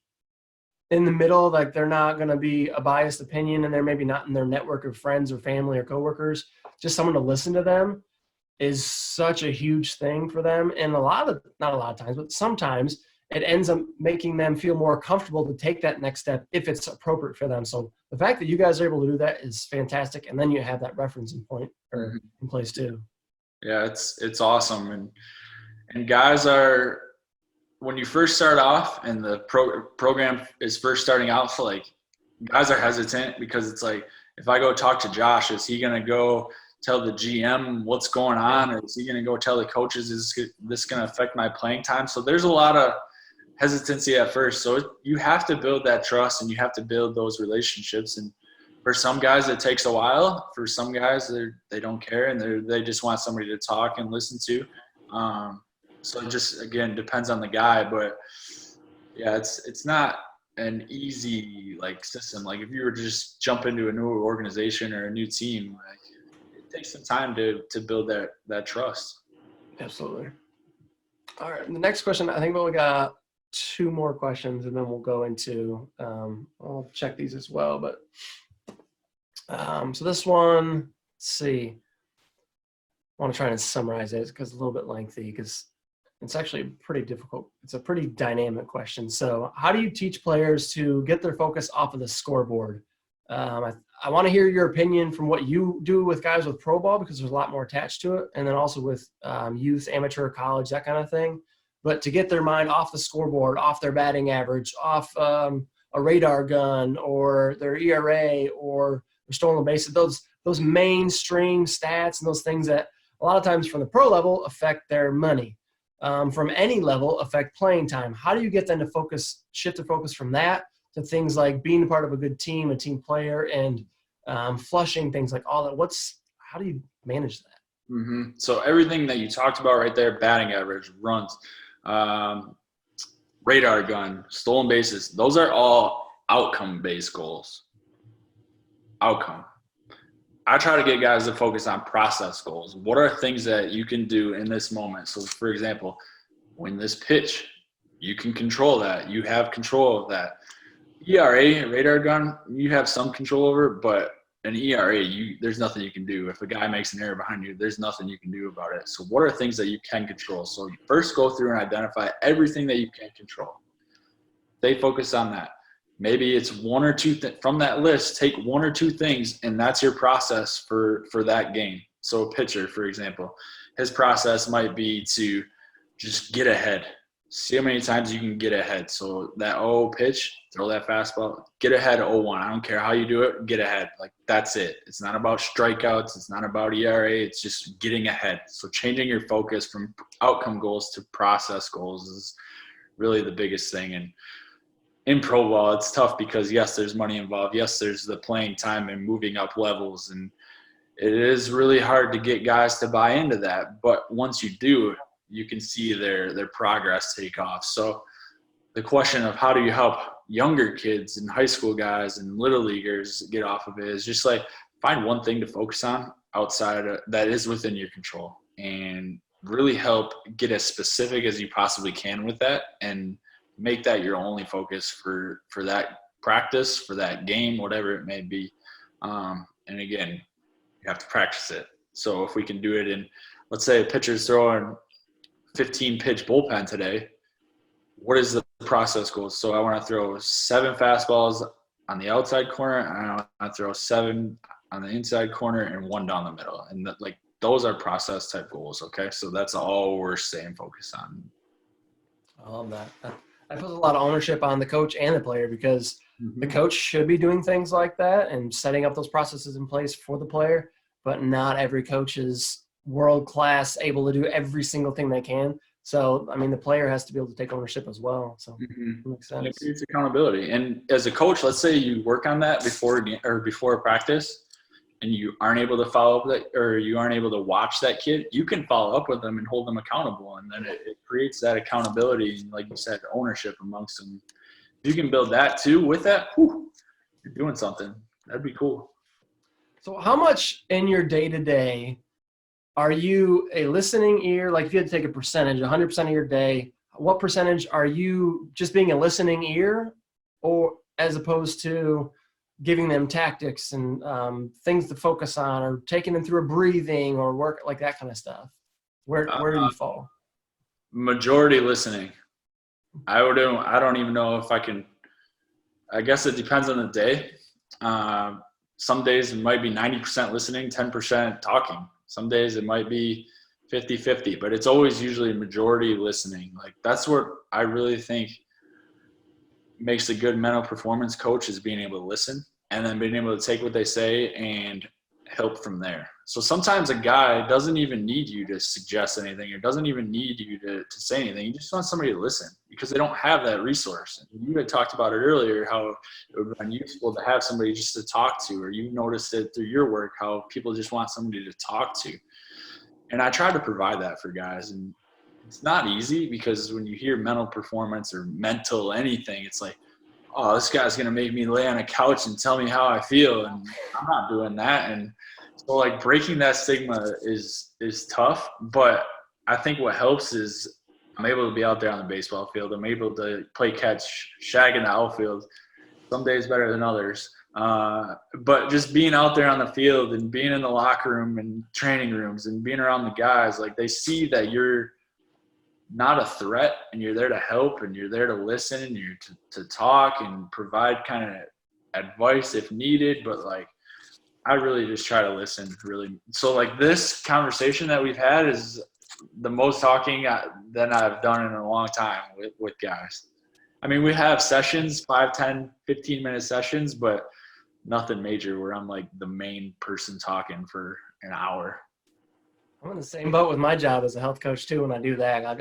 in the middle, like they're not going to be a biased opinion and they're maybe not in their network of friends or family or coworkers, just someone to listen to them is such a huge thing for them. And not a lot of times, but sometimes it ends up making them feel more comfortable to take that next step if it's appropriate for them. So the fact that you guys are able to do that is fantastic. And then you have that referencing point in place too. Yeah, it's awesome. And guys are, when you first start off and the program is first starting out, so like guys are hesitant because it's like, if I go talk to Josh, is he going to go tell the GM what's going on? Or is he going to go tell the coaches, is this going to affect my playing time? So there's a lot of hesitancy at first. So you have to build that trust and you have to build those relationships. And for some guys, it takes a while. For some guys, they don't care and they just want somebody to talk and listen to. So it just, again, depends on the guy. But yeah, it's not an easy like system. Like if you were to just jump into a new organization or a new team, like it takes some time to build that trust. Absolutely. All right. The next question, I think we got 2 more questions and then we'll go into, I'll check these as well, but so this one, let's see. I want to try and summarize it because it's a little bit lengthy because it's actually pretty difficult. It's a pretty dynamic question. So how do you teach players to get their focus off of the scoreboard? I want to hear your opinion from what you do with guys with pro ball, because there's a lot more attached to it. And then also with youth, amateur, college, that kind of thing. But to get their mind off the scoreboard, off their batting average, off a radar gun or their ERA or their stolen bases, those mainstream stats and those things that a lot of times from the pro level affect their money. From any level affect playing time. How do you get them to shift the focus from that to things like being a part of a good team, a team player, and flushing, things like all that? How do you manage that? So everything that you talked about right there, batting average, runs, radar gun, stolen bases. Those are all outcome-based goals. Outcome. I try to get guys to focus on process goals. What are things that you can do in this moment? So, for example, when this pitch, you can control that. You have control of that. ERA, radar gun, you have some control over, but an ERA, there's nothing you can do. If a guy makes an error behind you, there's nothing you can do about it. So what are things that you can control? So first go through and identify everything that you can control. Stay focused on that. Maybe it's one or two from that list, take one or two things, and that's your process for that game. So a pitcher, for example, his process might be to just get ahead. See how many times you can get ahead. So that pitch, throw that fastball, get ahead 0-1. I don't care how you do it, get ahead. Like, that's it. It's not about strikeouts. It's not about ERA. It's just getting ahead. So changing your focus from outcome goals to process goals is really the biggest thing. And in pro ball, it's tough because, yes, there's money involved. Yes, there's the playing time and moving up levels. And it is really hard to get guys to buy into that. But once you do, you can see their progress take off. So the question of how do you help younger kids and high school guys and little leaguers get off of it is just like find one thing to focus on outside that is within your control and really help get as specific as you possibly can with that and make that your only focus for that practice, for that game, whatever it may be. And again, you have to practice it. So if we can do it in, let's say a pitcher's throwing 15 pitch bullpen today, what is the process goal? So I want to throw 7 fastballs on the outside corner, and I want to throw 7 on the inside corner and 1 down the middle. And those are process type goals. Okay. So that's all we're staying focused on. I love that. That puts a lot of ownership on the coach and the player because the coach should be doing things like that and setting up those processes in place for the player, but not every coach is world-class, able to do every single thing they can. So, I mean, the player has to be able to take ownership as well. So it makes sense. It creates accountability. And as a coach, let's say you work on that before practice and you aren't able to follow up that, or you aren't able to watch that kid, you can follow up with them and hold them accountable. And then it creates that accountability and, like you said, ownership amongst them. If you can build that too with that, you're doing something. That'd be cool. So how much in your day-to-day are you a listening ear? Like if you had to take a percentage, 100% of your day, what percentage are you just being a listening ear, or as opposed to giving them tactics and things to focus on, or taking them through a breathing or work, like that kind of stuff? Where do you fall? Majority listening. I don't even know if I can. I guess it depends on the day. Some days it might be 90% listening, 10% talking. Some days it might be 50-50, but it's always usually majority listening. Like that's what I really think makes a good mental performance coach, is being able to listen and then being able to take what they say and help from there. So sometimes a guy doesn't even need you to suggest anything, or doesn't even need you to say anything. You just want somebody to listen because they don't have that resource. And you had talked about it earlier, how it would have been useful to have somebody just to talk to, or you noticed it through your work, how people just want somebody to talk to. And I try to provide that for guys. And it's not easy because when you hear mental performance or mental anything, it's like, oh, this guy's going to make me lay on a couch and tell me how I feel. And I'm not doing that. And so like breaking that stigma is tough, but I think what helps is I'm able to be out there on the baseball field. I'm able to play catch, shag in the outfield. Some days better than others. But just being out there on the field and being in the locker room and training rooms and being around the guys, like they see that you're not a threat and you're there to help and you're there to listen and you're to talk and provide kind of advice if needed. But like, I really just try to listen, really. So like this conversation that we've had is the most talking that I've done in a long time with guys. I mean, we have sessions, 5, 10, 15-minute sessions, but nothing major where I'm like the main person talking for an hour. I'm in the same boat with my job as a health coach too. When I do that,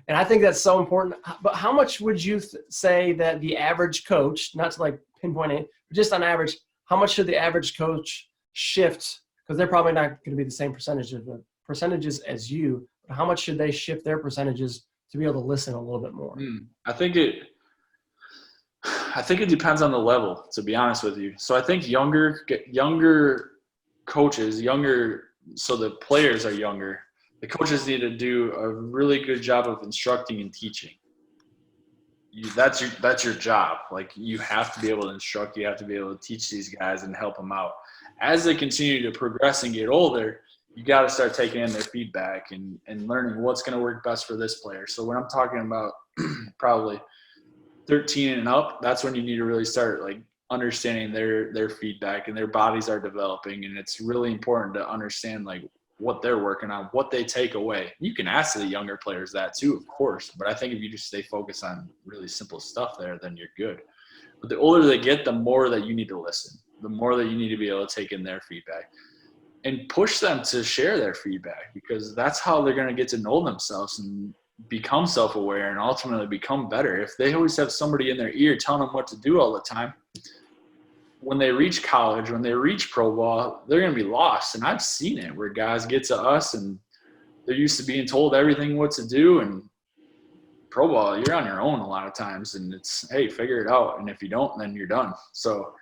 and I think that's so important. But how much would you say that the average coach, not to like pinpoint it, but just on average, how much should the average coach shift? Because they're probably not going to be the same percentages as you. But how much should they shift their percentages to be able to listen a little bit more? I think it depends on the level, to be honest with you. So I think younger coaches, so the players are younger. The coaches need to do a really good job of instructing and teaching. That's your job. Like, you have to be able to instruct, you have to be able to teach these guys and help them out. As they continue to progress and get older, you got to start taking in their feedback and learning what's going to work best for this player. So when I'm talking about probably 13 and up, that's when you need to really start like understanding their feedback, and their bodies are developing, and it's really important to understand like what they're working on, what they take away. You can ask the younger players that too, of course, but I think if you just stay focused on really simple stuff there, then you're good. But the older they get, the more that you need to listen, the more that you need to be able to take in their feedback and push them to share their feedback, because that's how they're going to get to know themselves and become self-aware and ultimately become better. If they always have somebody in their ear telling them what to do all the time, when they reach college, when they reach pro ball, they're going to be lost. And I've seen it where guys get to us and they're used to being told everything what to do, and pro ball, you're on your own a lot of times, and it's, hey, figure it out. And if you don't, then you're done. So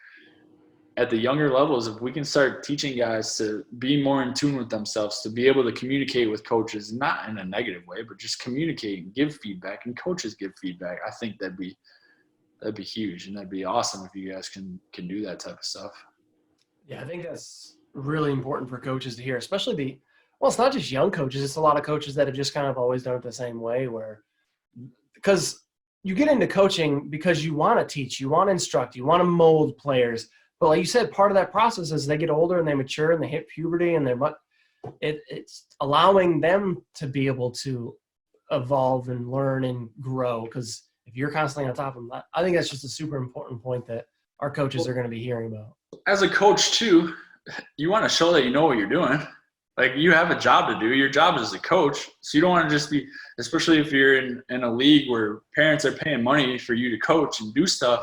at the younger levels, if we can start teaching guys to be more in tune with themselves, to be able to communicate with coaches, not in a negative way, but just communicate and give feedback, and coaches give feedback, I think that'd be huge, and that'd be awesome if you guys can do that type of stuff. Yeah, I think that's really important for coaches to hear, especially it's not just young coaches, it's a lot of coaches that have just kind of always done it the same way, because you get into coaching because you want to teach, you want to instruct, you want to mold players. But like you said, part of that process is they get older and they mature and they hit puberty, and it's allowing them to be able to evolve and learn and grow. Because if you're constantly on top of them, I think that's just a super important point that our coaches are going to be hearing about. As a coach too, you want to show that you know what you're doing. Like, you have a job to do. Your job is a coach. So you don't want to just be, especially if you're in a league where parents are paying money for you to coach and do stuff,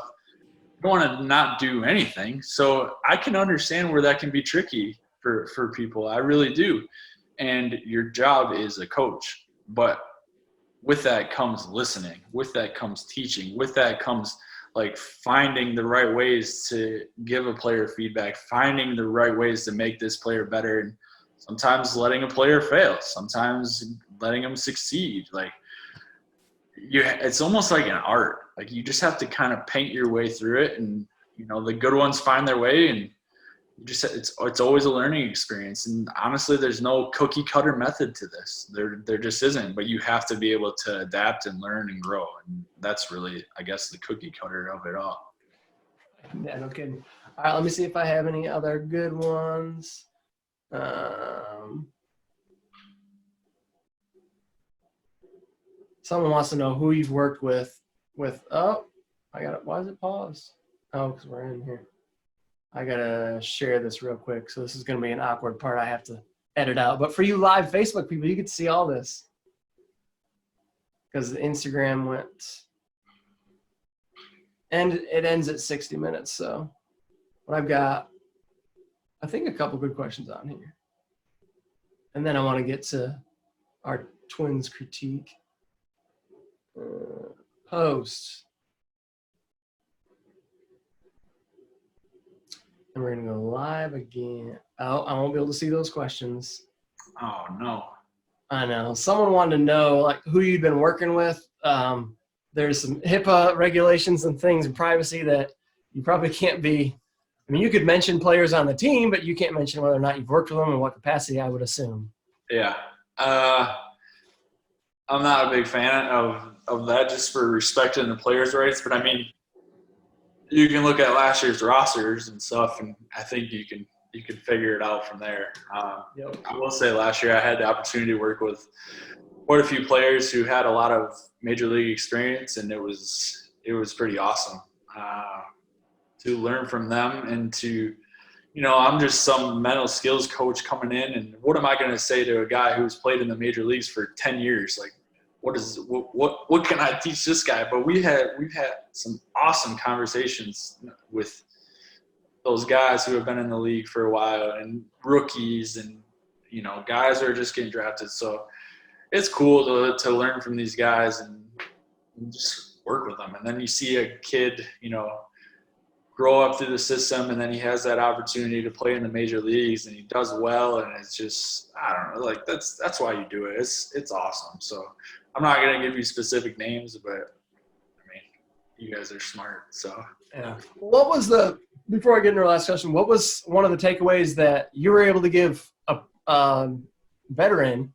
you don't want to not do anything. So I can understand where that can be tricky for people. I really do. And your job is a coach. But with that comes listening. With that comes teaching. With that comes like finding the right ways to give a player feedback, finding the right ways to make this player better, and sometimes letting a player fail, sometimes letting them succeed. Like, it's almost like an art. Like, you just have to kind of paint your way through it, and the good ones find their way, and it's always a learning experience. And honestly, there's no cookie cutter method to this. There just isn't. But you have to be able to adapt and learn and grow, and that's really, I guess, the cookie cutter of it all. Yeah, no kidding. All right, let me see if I have any other good ones. Someone wants to know who you've worked with. Oh, I got it. Why is it paused? Oh, because we're in here. I got to share this real quick. So this is going to be an awkward part I have to edit out. But for you live Facebook people, you get to see all this. Because the Instagram went. And it ends at 60 minutes. So but I've got, I think, a couple good questions on here. And then I want to get to our Twins critique. Post. And we're going to go live again. Oh, I won't be able to see those questions. Oh, no. I know. Someone wanted to know like who you'd been working with. There's some HIPAA regulations and things and privacy that you probably can't be. I mean, you could mention players on the team, but you can't mention whether or not you've worked with them and what capacity, I would assume. Yeah. I'm not a big fan of that, just for respecting the players' rights. But I mean, you can look at last year's rosters and stuff, and I think you can figure it out from there. Yep. I will say last year I had the opportunity to work with quite a few players who had a lot of major league experience, and it was pretty awesome to learn from them and to, I'm just some mental skills coach coming in, and what am I going to say to a guy who's played in the major leagues for 10 years? Like, what can I teach this guy? But we've had some awesome conversations with those guys who have been in the league for a while, and rookies, and guys who are just getting drafted. So it's cool to learn from these guys and just work with them. And then you see a kid, grow up through the system, and then he has that opportunity to play in the major leagues, and he does well, and it's just, I don't know, like that's why you do it. It's awesome. So I'm not gonna give you specific names, but I mean, you guys are smart. So yeah. What was before I get into our last question, what was one of the takeaways that you were able to give a veteran,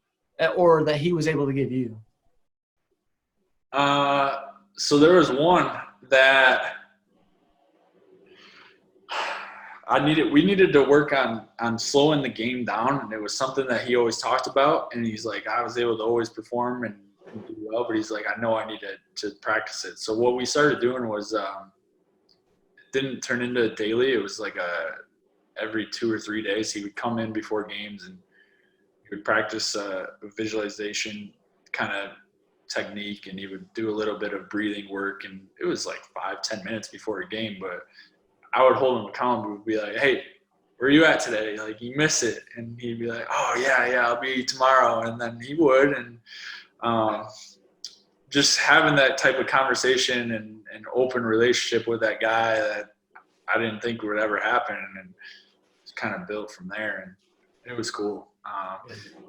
or that he was able to give you? So there was one that we needed to work on slowing the game down, and it was something that he always talked about. And he's like, I was able to always perform and do well, but he's like, I know I need to practice it. So what we started doing was, it didn't turn into a daily. It was like every 2 or 3 days he would come in before games, and he would practice a visualization kind of technique, and he would do a little bit of breathing work. And it was like 5-10 minutes before a game, but I would hold him accountable. Would be like, hey, where are you at today? Like, you miss it. And he'd be like, oh, yeah, I'll be tomorrow. And then he would. And just having that type of conversation and open relationship with that guy that I didn't think would ever happen. And it's kind of built from there. And it was cool.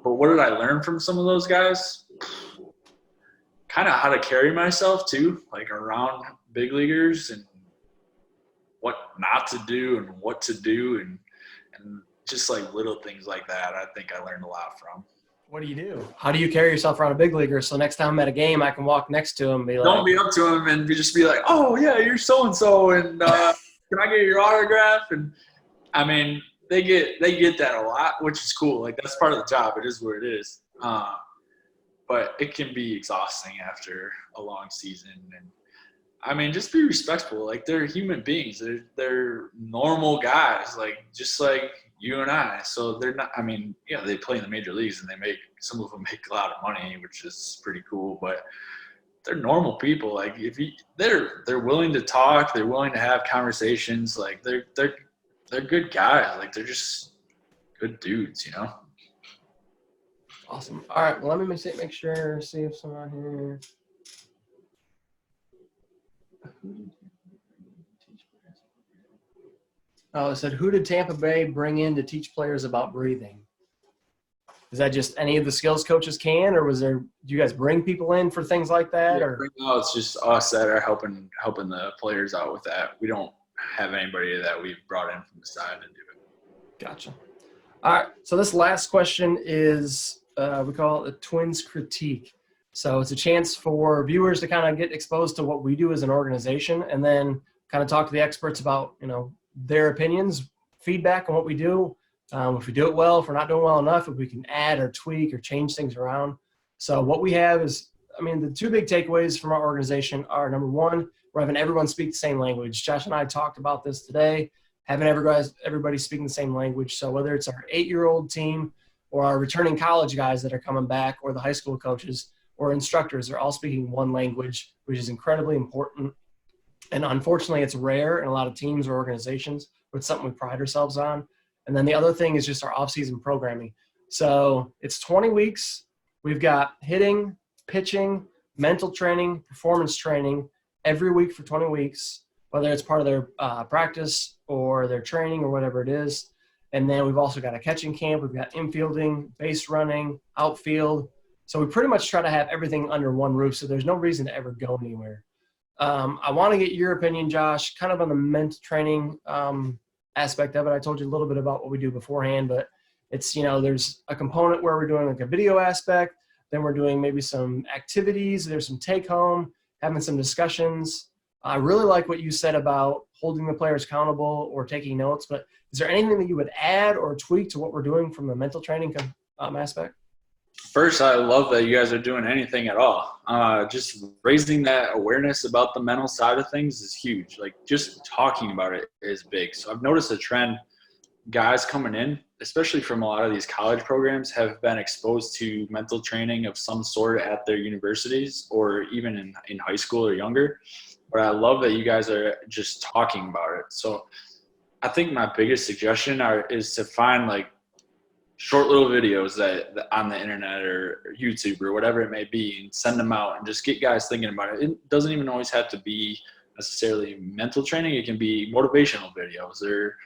But what did I learn from some of those guys? Kind of how to carry myself, too, like around big leaguers, and what not to do and what to do, and just like little things like that. I think I learned a lot from. What do you do? How do you carry yourself around a big leaguer so next time I'm at a game I can walk next to him and be like, don't be up to him and just be like, oh yeah, you're so and so, and can I get your autograph? And I mean, they get that a lot, which is cool. Like, that's part of the job. It is what it is. But it can be exhausting after a long season. And I mean, just be respectful. Like, they're human beings. They're normal guys, like just like you and I. So they're not. I mean, yeah, they play in the major leagues, and some of them make a lot of money, which is pretty cool. But they're normal people. Like, they're willing to talk. They're willing to have conversations. Like, they're good guys. Like, they're just good dudes, Awesome. All right. Well, let me make sure, see if someone here. Oh, it said, who did Tampa Bay bring in to teach players about breathing? Is that just any of the skills coaches can, or do you guys bring people in for things like that? Yeah, or no, it's just us that are helping the players out with that. We don't have anybody that we've brought in from the side to do it. Gotcha. All right. So this last question is, we call it the Twins critique. So it's a chance for viewers to kind of get exposed to what we do as an organization, and then kind of talk to the experts about, their opinions, feedback on what we do. If we do it well, if we're not doing well enough, if we can add or tweak or change things around. So what we have is, the two big takeaways from our organization are, number one, we're having everyone speak the same language. Josh and I talked about this today, having everybody speaking the same language. So whether it's our 8-year-old team or our returning college guys that are coming back, or the high school coaches or instructors, they're all speaking one language, which is incredibly important. And unfortunately, it's rare in a lot of teams or organizations, but it's something we pride ourselves on. And then the other thing is just our off-season programming. So it's 20 weeks. We've got hitting, pitching, mental training, performance training every week for 20 weeks, whether it's part of their practice or their training or whatever it is. And then we've also got a catching camp. We've got infielding, base running, outfield. So we pretty much try to have everything under one roof, so there's no reason to ever go anywhere. I want to get your opinion, Josh, kind of on the mental training aspect of it. I told you a little bit about what we do beforehand, but it's, there's a component where we're doing like a video aspect. Then we're doing maybe some activities. There's some take home, having some discussions. I really like what you said about holding the players accountable or taking notes, but is there anything that you would add or tweak to what we're doing from the mental training aspect? First, I love that you guys are doing anything at all. Just raising that awareness about the mental side of things is huge. Like, just talking about it is big. So I've noticed a trend. Guys coming in, especially from a lot of these college programs, have been exposed to mental training of some sort at their universities or even in high school or younger. But I love that you guys are just talking about it. So I think my biggest suggestion is to find like short little videos that on the internet or YouTube or whatever it may be, and send them out and just get guys thinking about it. It doesn't even always have to be necessarily mental training. It can be motivational videos or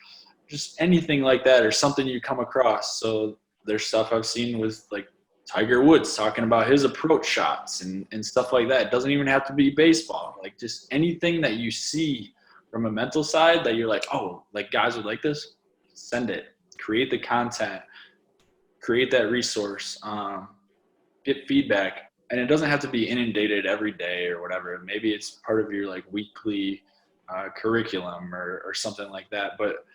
just anything like that, or something you come across. So there's stuff I've seen with like Tiger Woods talking about his approach shots and stuff like that. It doesn't even have to be baseball. Like just anything that you see from a mental side that you're like, oh, like guys would like this, send it. Create the content. Create that resource. Get feedback. And it doesn't have to be inundated every day or whatever. Maybe it's part of your like weekly curriculum or something like that. But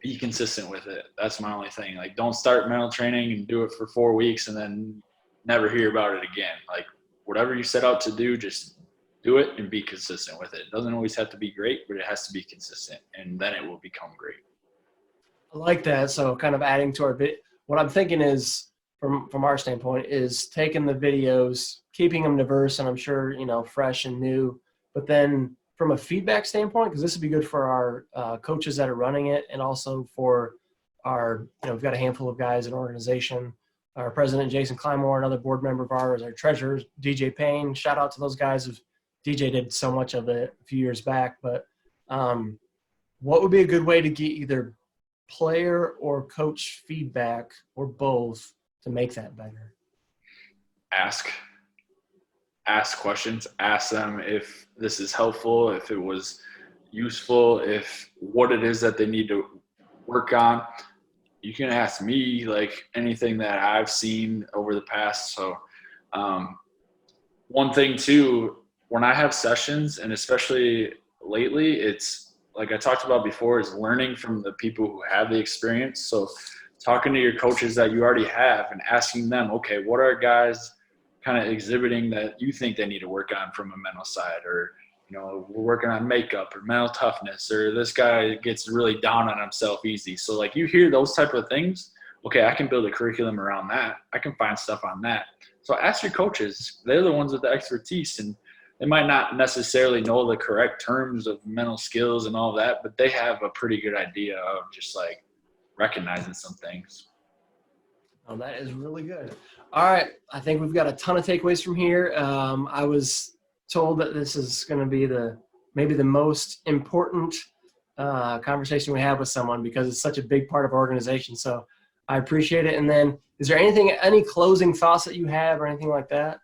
be consistent with it. That's my only thing. Like, don't start mental training and do it for 4 weeks and then never hear about it again. Like, whatever you set out to do, just do it and be consistent with it. It doesn't always have to be great, but it has to be consistent, and then it will become great. I like that. So kind of adding to our bit, what I'm thinking is from our standpoint is taking the videos, keeping them diverse, and I'm sure, fresh and new, but then from a feedback standpoint, because this would be good for our coaches that are running it, and also for our, we've got a handful of guys in our organization. Our president, Jason Kleinmore, another board member of ours, our treasurer, DJ Payne. Shout out to those guys. DJ did so much of it a few years back. But what would be a good way to get either player or coach feedback or both to make that better? Ask questions. Ask them if this is helpful, if it was useful, if what it is that they need to work on. You can ask me like anything that I've seen over the past. So one thing too, when I have sessions, and especially lately, it's like I talked about before, is learning from the people who have the experience. So talking to your coaches that you already have and asking them, okay, what are guys kind of exhibiting that you think they need to work on from a mental side? Or, we're working on makeup or mental toughness, or this guy gets really down on himself easy. So like you hear those type of things, okay, I can build a curriculum around that. I can find stuff on that. So ask your coaches. They're the ones with the expertise, and they might not necessarily know the correct terms of mental skills and all that, but they have a pretty good idea of just like recognizing some things. Oh, that is really good. All right. I think we've got a ton of takeaways from here. I was told that this is going to be maybe the most important conversation we have with someone, because it's such a big part of our organization. So I appreciate it. And then is there any closing thoughts that you have or anything like that?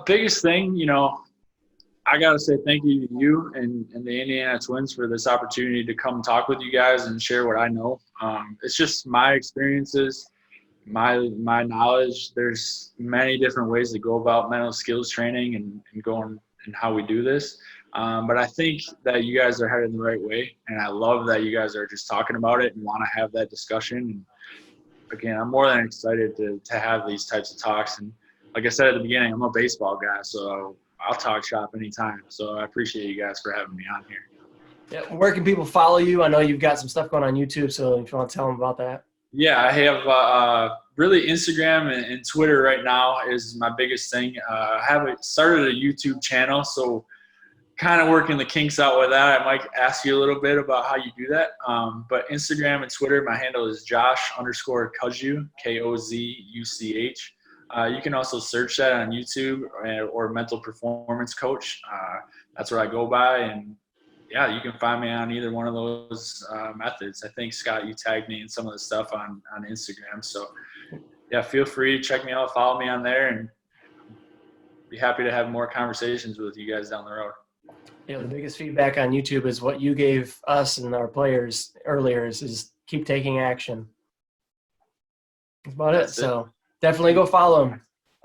Biggest thing, I got to say thank you to you and the Indiana Twins for this opportunity to come talk with you guys and share what I know. It's just my experiences, my knowledge. There's many different ways to go about mental skills training and going and how we do this. But I think that you guys are headed in the right way, and I love that you guys are just talking about it and want to have that discussion. And again, I'm more than excited to have these types of talks. And like I said at the beginning, I'm a baseball guy, so I'll talk shop anytime. So I appreciate you guys for having me on here. Yeah. Where can people follow you? I know you've got some stuff going on YouTube, so if you want to tell them about that. Yeah, I have really Instagram and Twitter right now is my biggest thing. I haven't started a YouTube channel, so kind of working the kinks out with that. I might ask you a little bit about how you do that. But Instagram and Twitter, my handle is Josh_Kozuch, Kozuch. You can also search that on YouTube or Mental Performance Coach. That's where I go by. And, yeah, you can find me on either one of those methods. I think, Scott, you tagged me in some of the stuff on Instagram. So, yeah, feel free to check me out, follow me on there, and be happy to have more conversations with you guys down the road. Yeah, the biggest feedback on YouTube is what you gave us and our players earlier is keep taking action. That's about it. So definitely go follow him.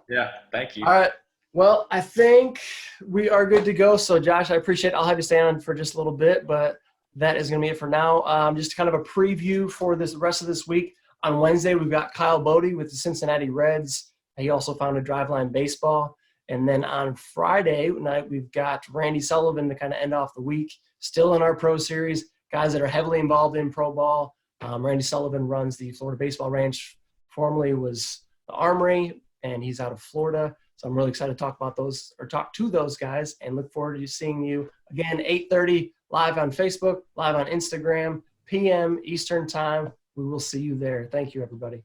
Yeah, thank you. All right. Well, I think we are good to go. So, Josh, I appreciate it. I'll have you stay on for just a little bit, but that is going to be it for now. Just kind of a preview for this rest of this week. On Wednesday, we've got Kyle Bodie with the Cincinnati Reds. He also founded Driveline Baseball. And then on Friday night, we've got Randy Sullivan to kind of end off the week, still in our pro series, guys that are heavily involved in pro ball. Randy Sullivan runs the Florida Baseball Ranch, formerly was the Armory, and he's out of Florida. So I'm really excited to talk to those guys, and look forward to seeing you again, 8:30 live on Facebook, live on Instagram, p.m. Eastern time. We will see you there. Thank you, everybody.